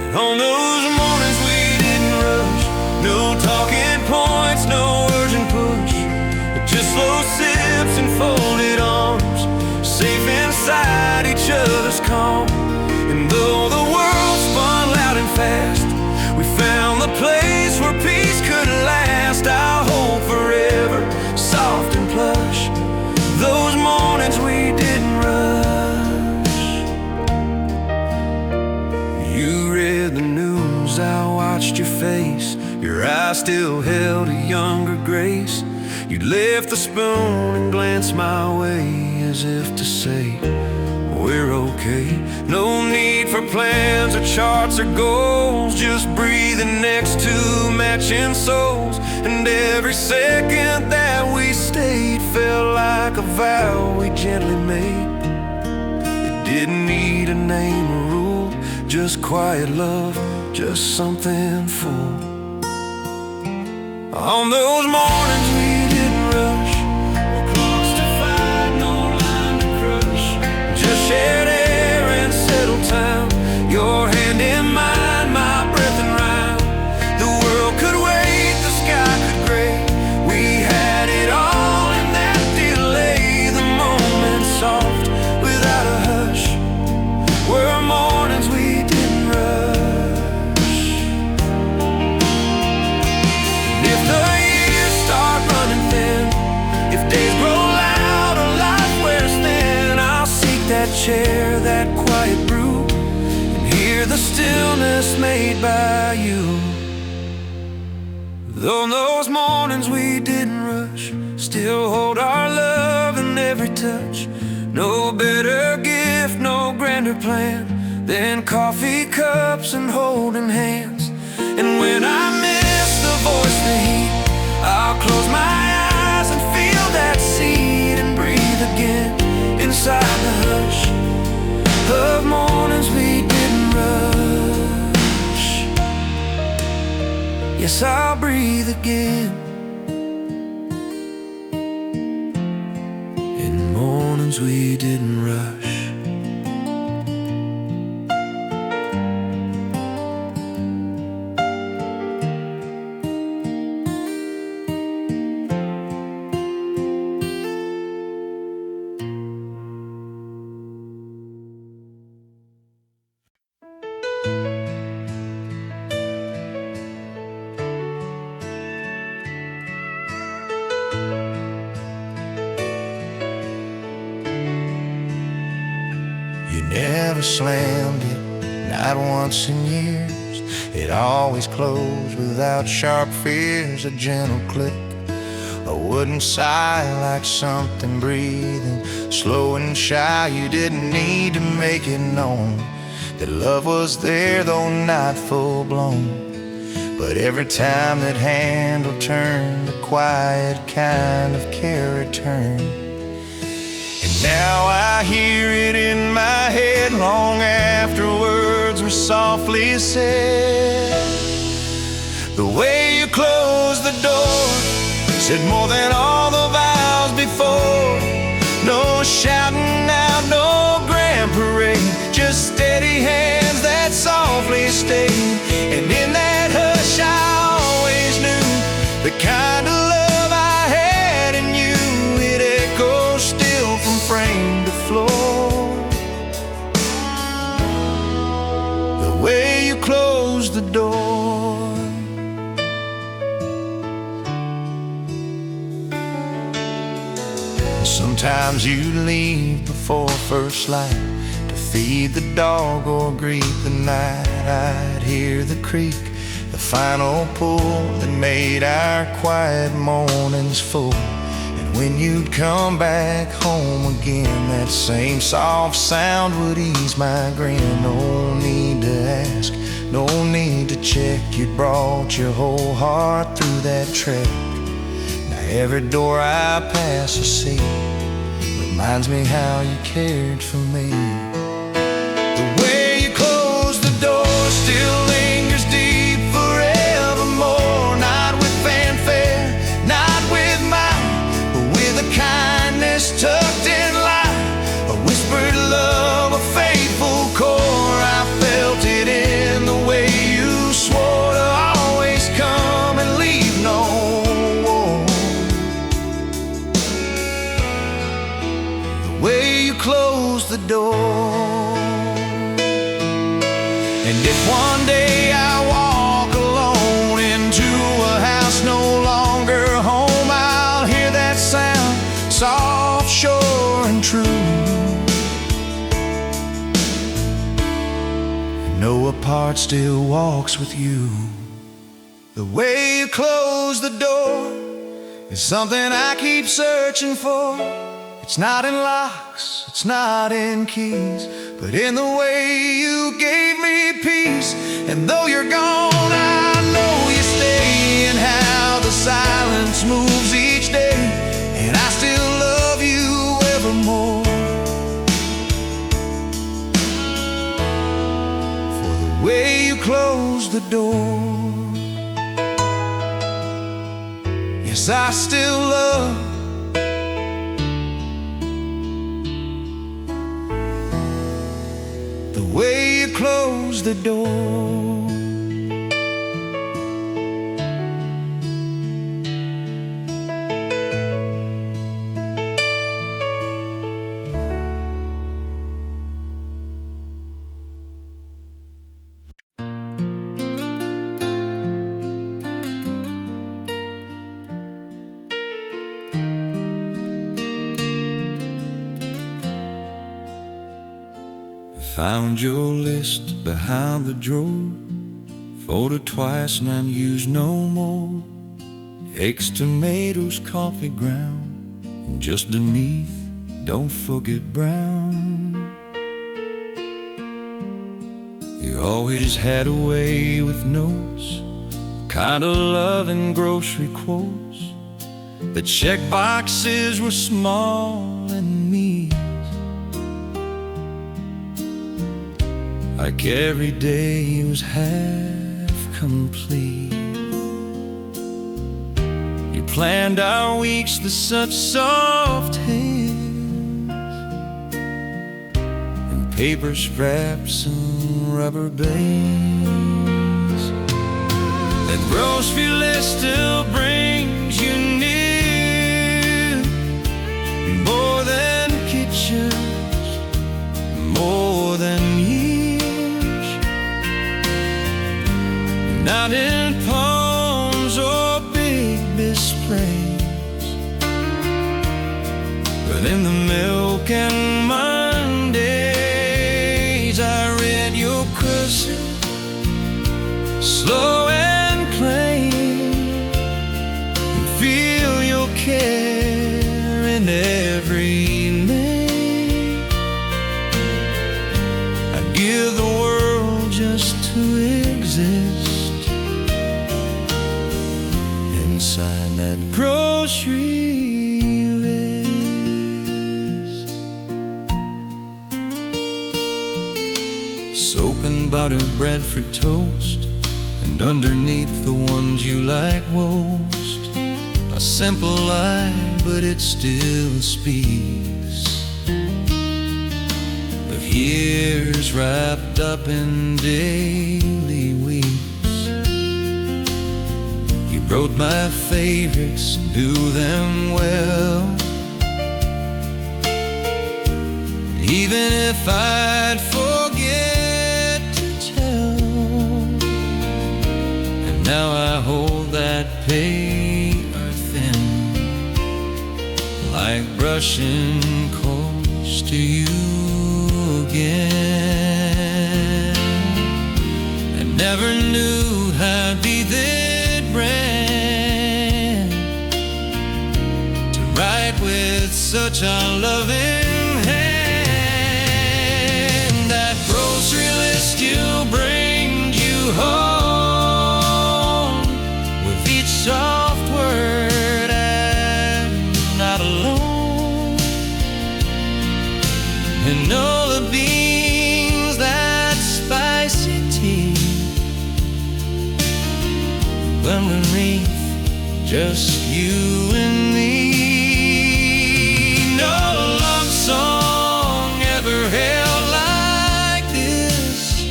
And on those mornings we didn't rush, no talking points, no urgent push, but just slow sips and folded arms, safe inside each other's calm. And though the world spun loud and fast, we found the place where peace could last. I'll hold forever, soft and plush, those mornings we didn't rush. You read the news, I watched your face, your eyes still held a younger grace. You'd lift the spoon and glance my way, as if to say, we're okay. No need for plans or charts or goals, just breathing next to matching souls. And every second that we stayed felt like a vow we gently made. It didn't need a name or rule, just quiet love, just something full. On those mornings we didn't rush, no clocks to fight, no line to crush, just shared air and settled time, your hand in mine, my breath and rhyme. The world could wait, the sky could gray, we had it all in that delay. The moment soft, without a hush, were mornings we didn't rush. And if the years start running thin, if days grow loud or life wears thin, I'll seek that chair, that quiet brew, and hear the stillness made by you. Though those mornings we didn't rush, still hold our love in every touch. No better gift, no grander plan than coffee cups and holding hands. And when I miss the voice, the heat, I'll close my eyes and feel that seed and breathe again inside the hush of mornings we didn't rush. Yes, I'll breathe again in mornings we didn't rush. Never slammed it, not once in years. It always closed without sharp fears. A gentle click, a wooden sigh, like something breathing, slow and shy. You didn't need to make it known that love was there, though not full blown. But every time that handle turned, a quiet kind of care returned. And Now I hear it in my head long after words were softly said. The way you closed the door said more than all the vows before. No shouting out, no grand parade, just steady hands that softly stayed. And in that hush I always knew the kind of love I had in you. It echoes still from frame to floor. The way you closed the door. Sometimes you leave before first light to feed the dog or greet the night. I'd hear the creak, the final pull that made our quiet mornings full. And when you'd come back home again, that same soft sound would ease my grin. No need to ask, no need to check, you brought your whole heart through that trek. Now every door I pass or see reminds me how you cared for me. The way you closed the door still lingers deep forevermore. Not with fanfare, not with might, but with a kindness tucked in light, a whispered love, a faithful core. I felt it in the way you swore to always come and leave no war. The way you closed the door. And if one day I walk alone into a house no longer home, I'll hear that sound, soft, sure, and true. And know a part still walks with you. The way you close the door is something I keep searching for. It's not in locks, it's not in keys, but in the way you gave me peace. And though you're gone, I know you stay, and how the silence moves each day. And I still love you evermore, for the way you closed the door. Yes, I still love the way you close the door. Found your list behind the drawer, folded twice and unused no more. Eggs, tomatoes, coffee ground, and just beneath, don't forget brown. You always had a way with notes, kind of love and grocery quotes. The check boxes were small and neat, like every day was half complete. You planned our weeks with such soft hands, and paper scraps and rubber bands. That grocery list still brings you near, more than kitchens, more than years. Not in poems or big displays, but in the milk and Mondays. I read your cursive, slow and plain, and feel your care in every name. I'd give the world just to exist inside that grocery list. soaking buttered bread for toast, and underneath the ones you like most. A simple lie, but it still speaks of years wrapped up in daily weeks. You wrote my favorites, knew them well, even if I'd forget to tell. And now I hold that paper thin, like brushing close to you again. I never knew I'd be that brand to write with such a loving hand. That grocery list you bring you home, with each soft word I'm not alone, and all the beans, that spicy tea, underneath just you and me. No love song ever held like this,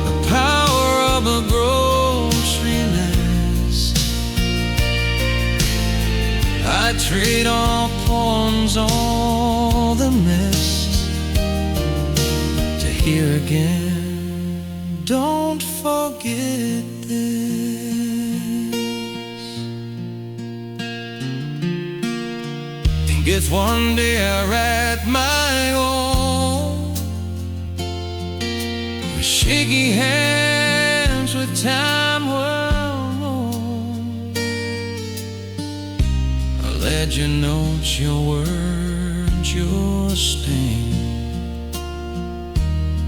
the power of a grocery list. I trade all poems, all the mist, to hear again. Don't forget this. Think it's one day I write my own, with shaky hands, with time well known. A legend notes your words, your stain.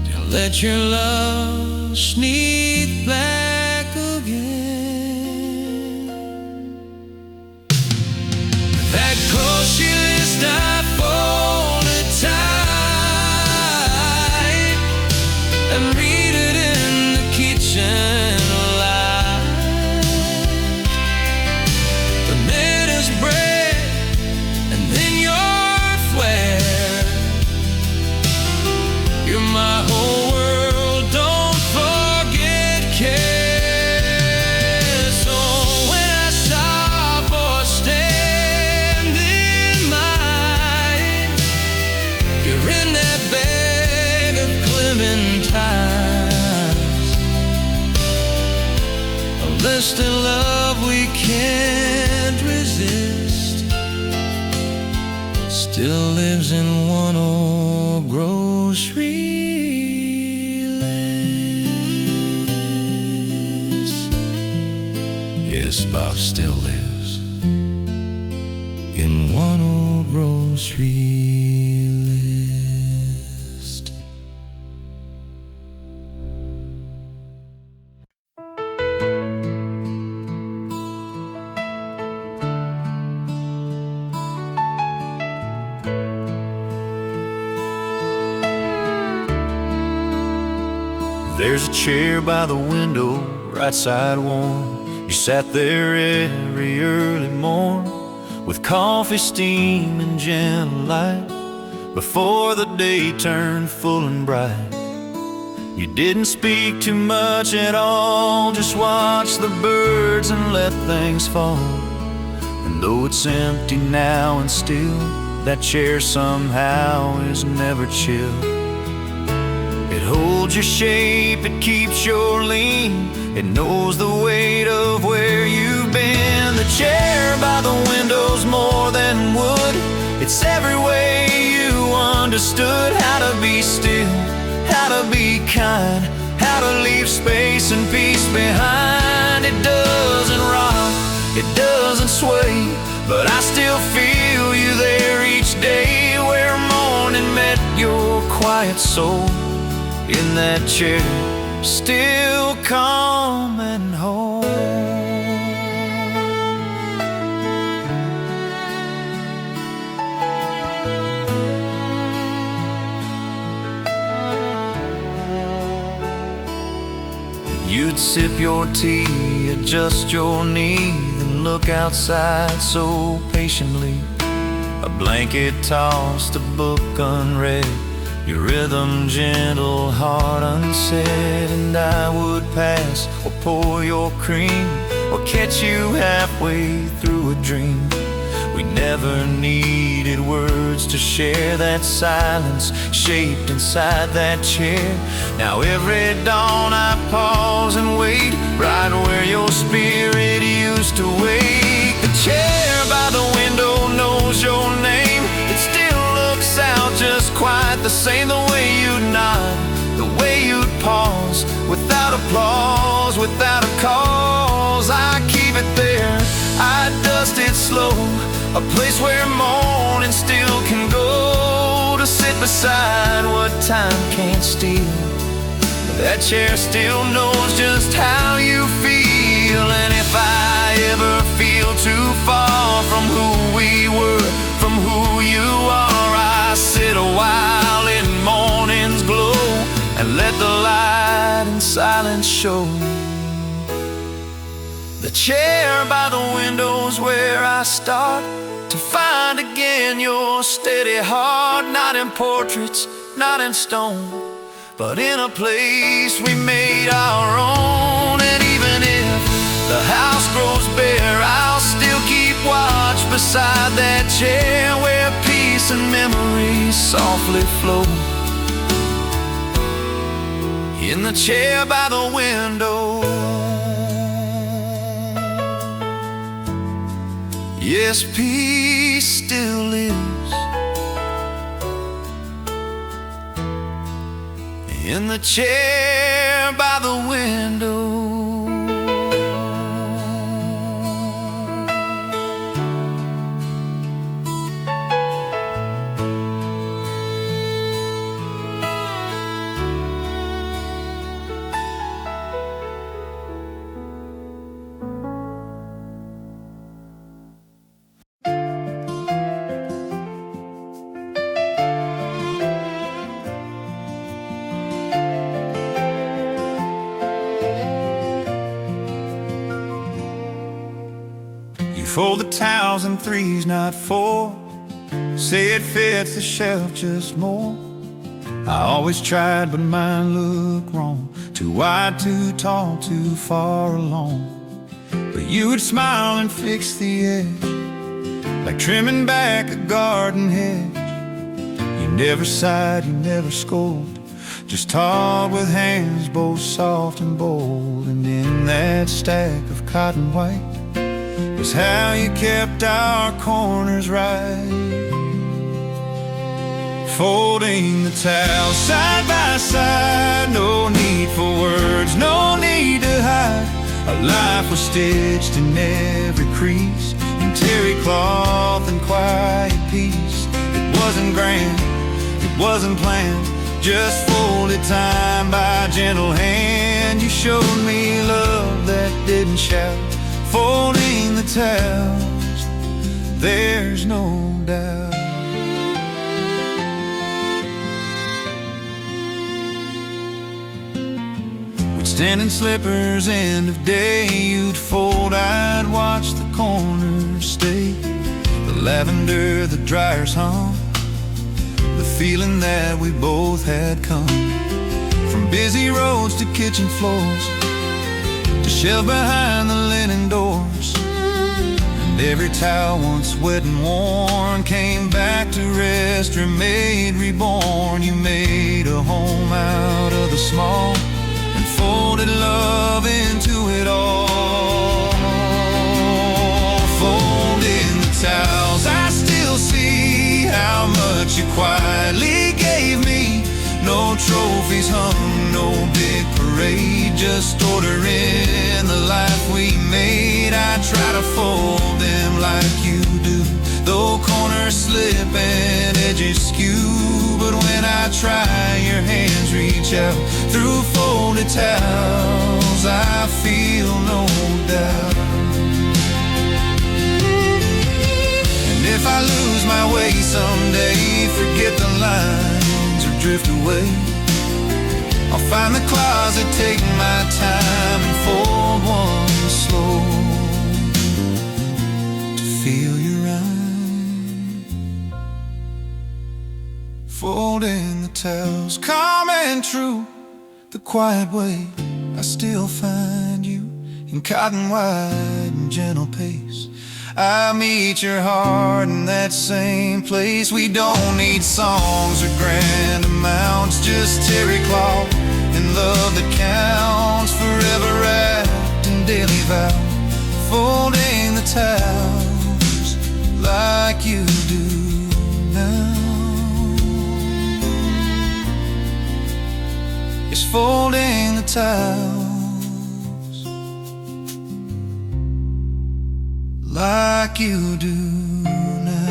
They'll let your love sneak back again. That grocery list I folded tight and read it in the kitchen light. Bananas, bread, and then your flair. You're my whole world, don't forget care. So when I stop or stand in line, you're in that bag of clementines, a list of love we can't resist, still lives in one old grocery list. Yes, Bob still lives in one old grocery list. There's a chair by the window, right side warm. You sat there every early morn, with coffee steaming gentle light, before the day turned full and bright. You didn't speak too much at all, just watched the birds and let things fall. And though it's empty now and still, that chair somehow is never chill. It holds your shape, it keeps your lean, it knows the weight of where you've been. The chair by the window's more than wood, it's every way you understood how to be still, how to be kind, how to leave space and peace behind. It doesn't rock, it doesn't sway, but I still feel you there each day, where morning met your quiet soul. In that chair, still calm and whole. You'd sip your tea, adjust your knee, then look outside so patiently. A blanket tossed, a book unread, your rhythm gentle, heart unsaid. And I would pass or pour your cream or catch you halfway through a dream. We never needed words to share that silence shaped inside that chair. Now every dawn I pause and wait right where your spirit used to wake. The chair by the window knows your name. It still looks out just quite the same. The way you'd nod, the way you'd pause, without applause, without a cause. I keep it there, I dust it slow, a place where morning still can go to sit beside what time can't steal. That chair still knows just how you feel. And if I ever feel too far from who we were, from who you are, I sit a while in morning's glow and let the light and silence show. The chair by the window's where I start to find again your steady heart. Not in portraits, not in stone, but in a place we made our own. And even if the house grows bare, I'll still keep watch beside that chair where peace and memories softly flow. In the chair by the window, yes, peace still lives in the chair by the window. Fold the towels in threes, not four. Say it fits the shelf just more. I always tried, but mine looked wrong. Too wide, too tall, too far along. But you would smile and fix the edge, like trimming back a garden hedge. You never sighed, you never scolded, just taught with hands both soft and bold. And in that stack of cotton white was how you kept our corners right. Folding the towels side by side, no need for words, no need to hide. Our life was stitched in every crease, in terry cloth and quiet peace. It wasn't grand, it wasn't planned, just folded time by gentle hand. You showed me love that didn't shout. Folding the towels, there's no doubt. We'd stand in slippers, end of day. You'd fold, I'd watch the corners stay. The lavender, the dryer's hum, the feeling that we both had come. From busy roads to kitchen floors, to shelf behind the linen doors. And every towel once wet and worn came back to rest, remade, reborn. You made a home out of the small and folded love into it all. Folding the towels, I still see how much you quietly gave me. No trophies hung, no big parade, just order in the life we made. I try to fold them like you do, though corners slip and edges skew. But when I try, your hands reach out through folded towels. I feel no doubt. And if I lose my way someday, forget the lines or drift away, I'll I'll find the closet, take my time, and fold one slow to feel you right. Folding the towels, calm and true, the quiet way I still find you. In cotton white and gentle pace, I meet your heart in that same place. We don't need songs or grand amounts, just terry cloth and love that counts. Forever wrapped in daily vow, folding the towels like you do now. It's folding the towels like you do now.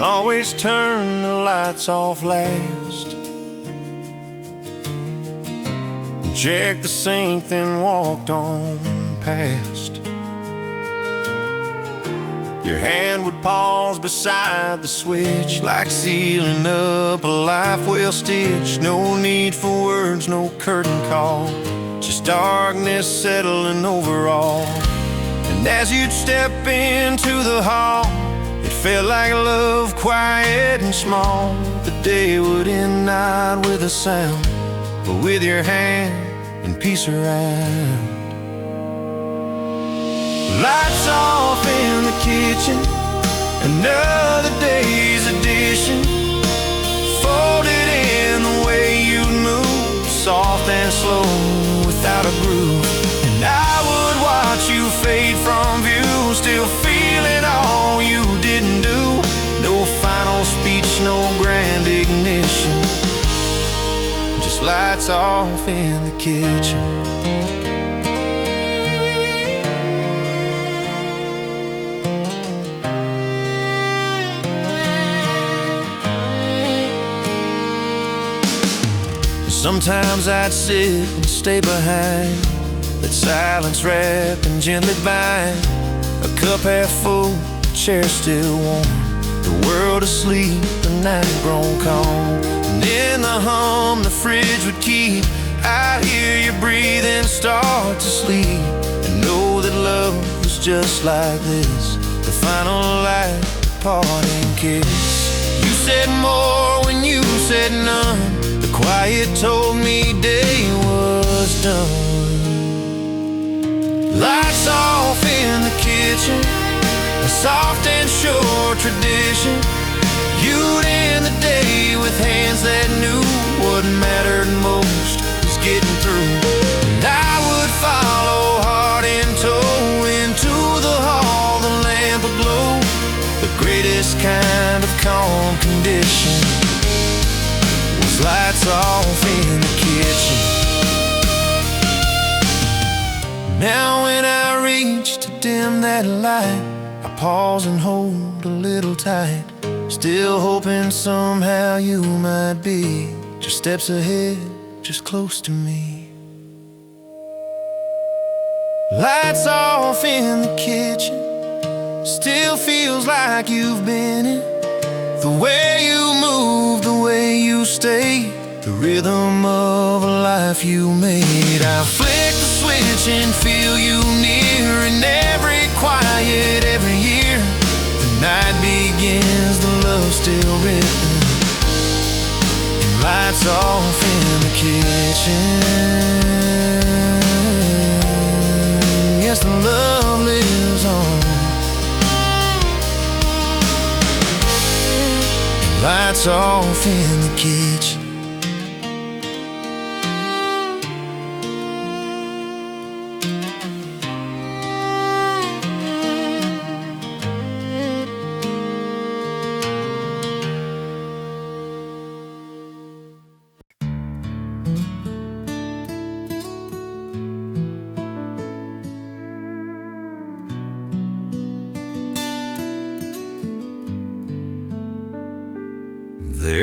Always turn the lights off last, check the sink, then walked on past. Your hand would pause beside the switch, like sealing up a life well stitched. No need for words, no curtain call, just darkness settling over all. And as you'd step into the hall, it felt like love, quiet and small. The day would end not with a sound, but with your hand and peace around. Lights off in the kitchen, another day's edition. Folded in the way you move, soft and slow, without a groove. And I would watch you fade from view, still feeling all you didn't do. No final speech, no grand ignition, just lights off in the kitchen. Sometimes I'd sit and stay behind, let silence wrap and gently bind. A cup half full, chair still warm, the world asleep, the night grown calm. And in the hum the fridge would keep, I'd hear you breathe and start to sleep. And know that love was just like this, the final light, the parting kiss. You said more when you said none, the quiet told me day was done. Lights off in the kitchen, a soft and sure tradition. You'd end the day with hands that knew what mattered most was getting through. And I would follow heart in tow into the hall, the lamp aglow, the greatest kind of calm condition was lights off in the kitchen. Now when I reach to dim that light, I pause and hold a little tight, still hoping somehow you might be just steps ahead, just close to me. Lights off in the kitchen, still feels like you've been in. The way you move, the way you stay, the rhythm of a life you made. I flick the switch and feel you near, in every quiet, every year. The night begins, the love still written, and lights off in the kitchen. Yes, the love lives on. Lights off in the kitchen.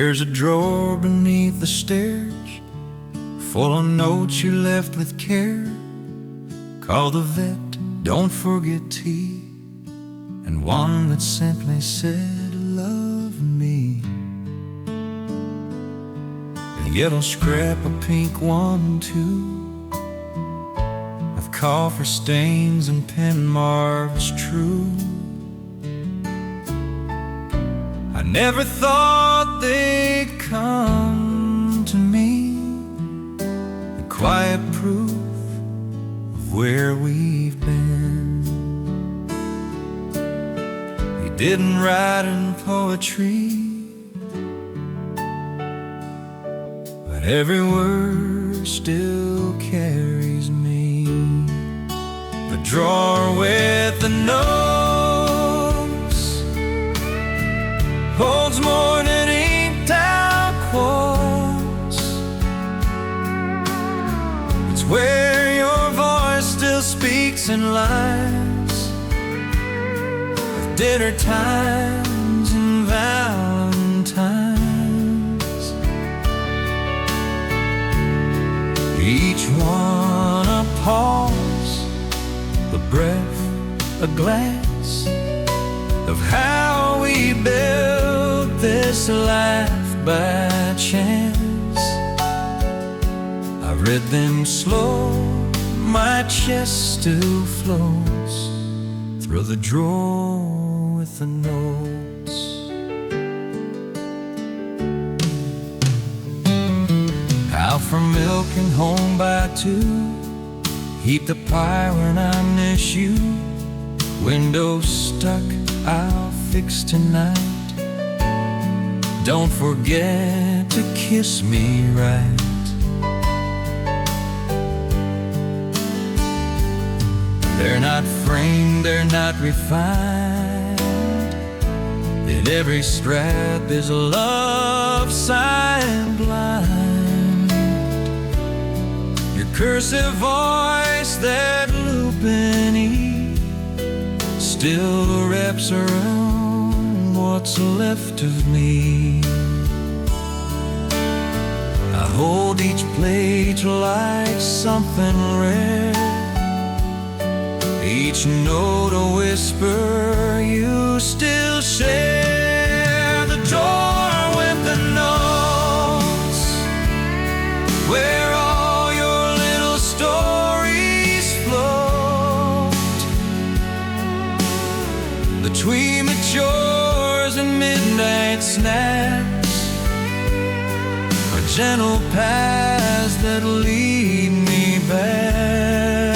There's a drawer beneath the stairs full of notes you left with care. Call the vet, don't forget tea, and one that simply said, love me. A yellow scrap, a pink one too, of coffee stains and pen marks true. I never thought they'd come to me, the quiet proof of where we've been. He didn't write in poetry, but every word still carries me. The drawer with the notes holds more than inked out quotes. It's where your voice still speaks in lines of dinner times and valentines. Each one a pause, a breath, a glance of how we built this life by chance. I read them slow, my chest still floats through the drawer with the notes. Out for milk and home by 2, heap the pie when I miss you. Windows stuck, I'll fix tonight. Don't forget to kiss me right. They're not framed, they're not refined, in every strap is a love sign blind. Your cursive voice, that looping E, still wraps around what's left of me. I hold each page like something rare, each note a whisper you still share. The drawer with the notes, where all your little stories float, between the chores and midnight snacks, are gentle paths that lead me back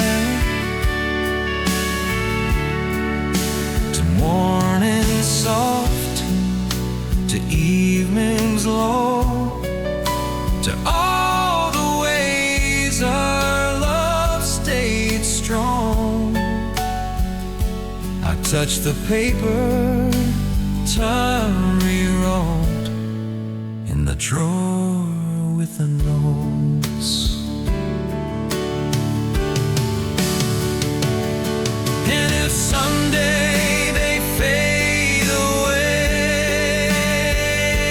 to mornings soft, to evenings low, to all the ways our love stayed strong. I touched the paper, time rewrote in the drawer with the notes. And if someday they fade away,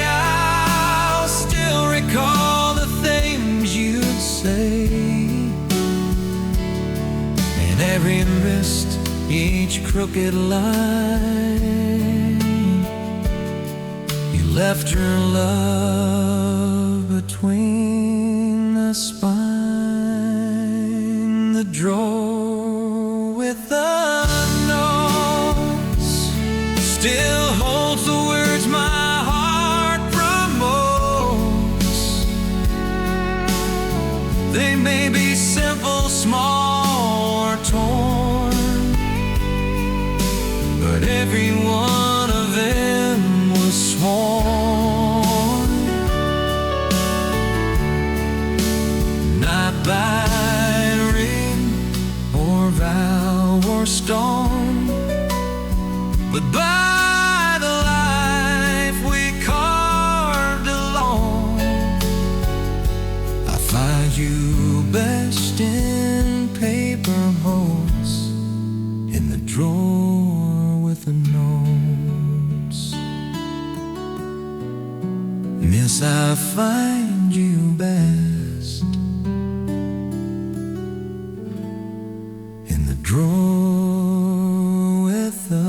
I'll still recall the things you'd say, and every wrist, each crooked line. You left your love between the spine. The drawer with the notes still holds the words my heart promotes. They may be simple, small, or torn, but every one of them was sworn, not by ring or vow or stone, but by the life we carved alone. I find you best in paper holds, in the drawer with the notes. Miss Yes, I find you best in the drawer with the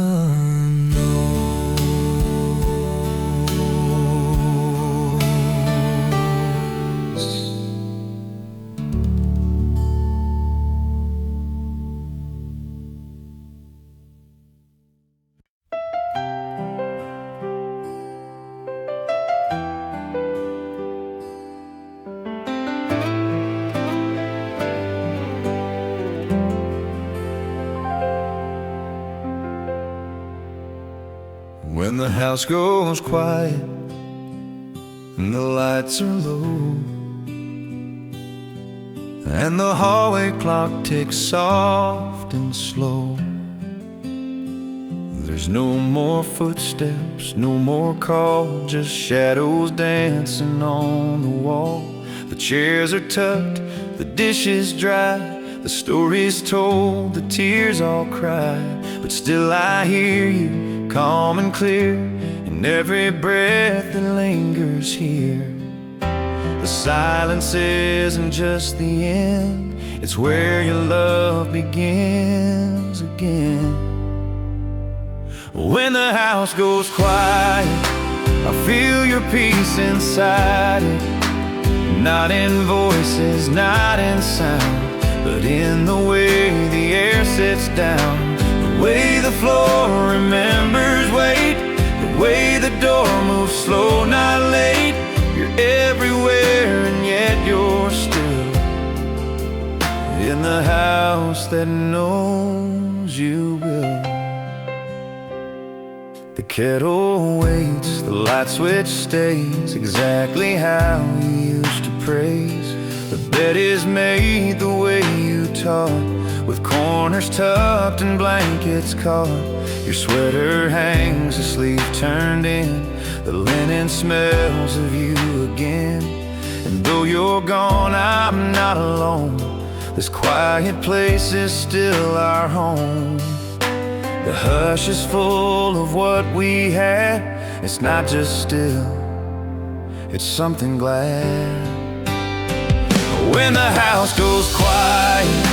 When the house goes quiet and the lights are low and the hallway clock ticks soft and slow, there's no more footsteps, no more call, just shadows dancing on the wall. The chairs are tucked, the dishes dry, the stories told, the tears all cried, but still I hear you calm and clear in every breath that lingers here. The silence isn't just the end, it's where your love begins again. When the house goes quiet, I feel your peace inside it. Not in voices, not in sound, but in the way the air sits down, the way the floor remembers weight, the way the door moves slow, not late. You're everywhere and yet you're still in the house that knows you will. The kettle waits, the light switch stays exactly how you used to praise. The bed is made the way you taught, with corners tucked and blankets caught. Your sweater hangs, the sleeve turned in, the linen smells of you again. And though you're gone, I'm not alone. This quiet place is still our home. The hush is full of what we had. It's not just still, it's something glad. When the house goes quiet,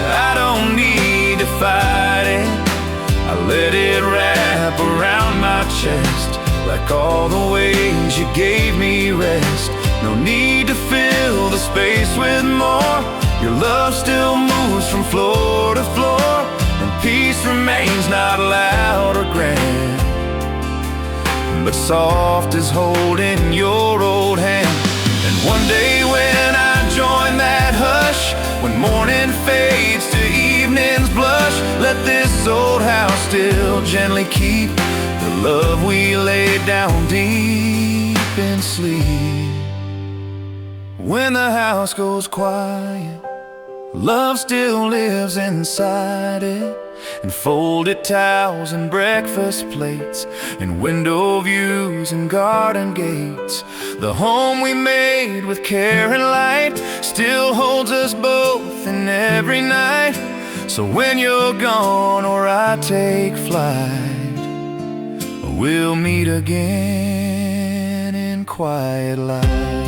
I don't need to fight it. I let it wrap around my chest, like all the ways you gave me rest. No need to fill the space with more. Your love still moves from floor to floor, and peace remains not loud or grand, but soft as holding your old hand. And one day when I join that hush, when morning fades to evening's blush, let this old house still gently keep the love we laid down deep in sleep. When the house goes quiet, love still lives inside it, and folded towels and breakfast plates, and window views and garden gates. The home we made with care and light still holds us both in every night. So when you're gone or I take flight, we'll meet again in quiet light.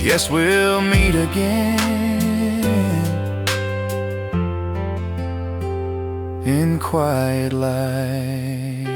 Yes, we'll meet again in quiet light.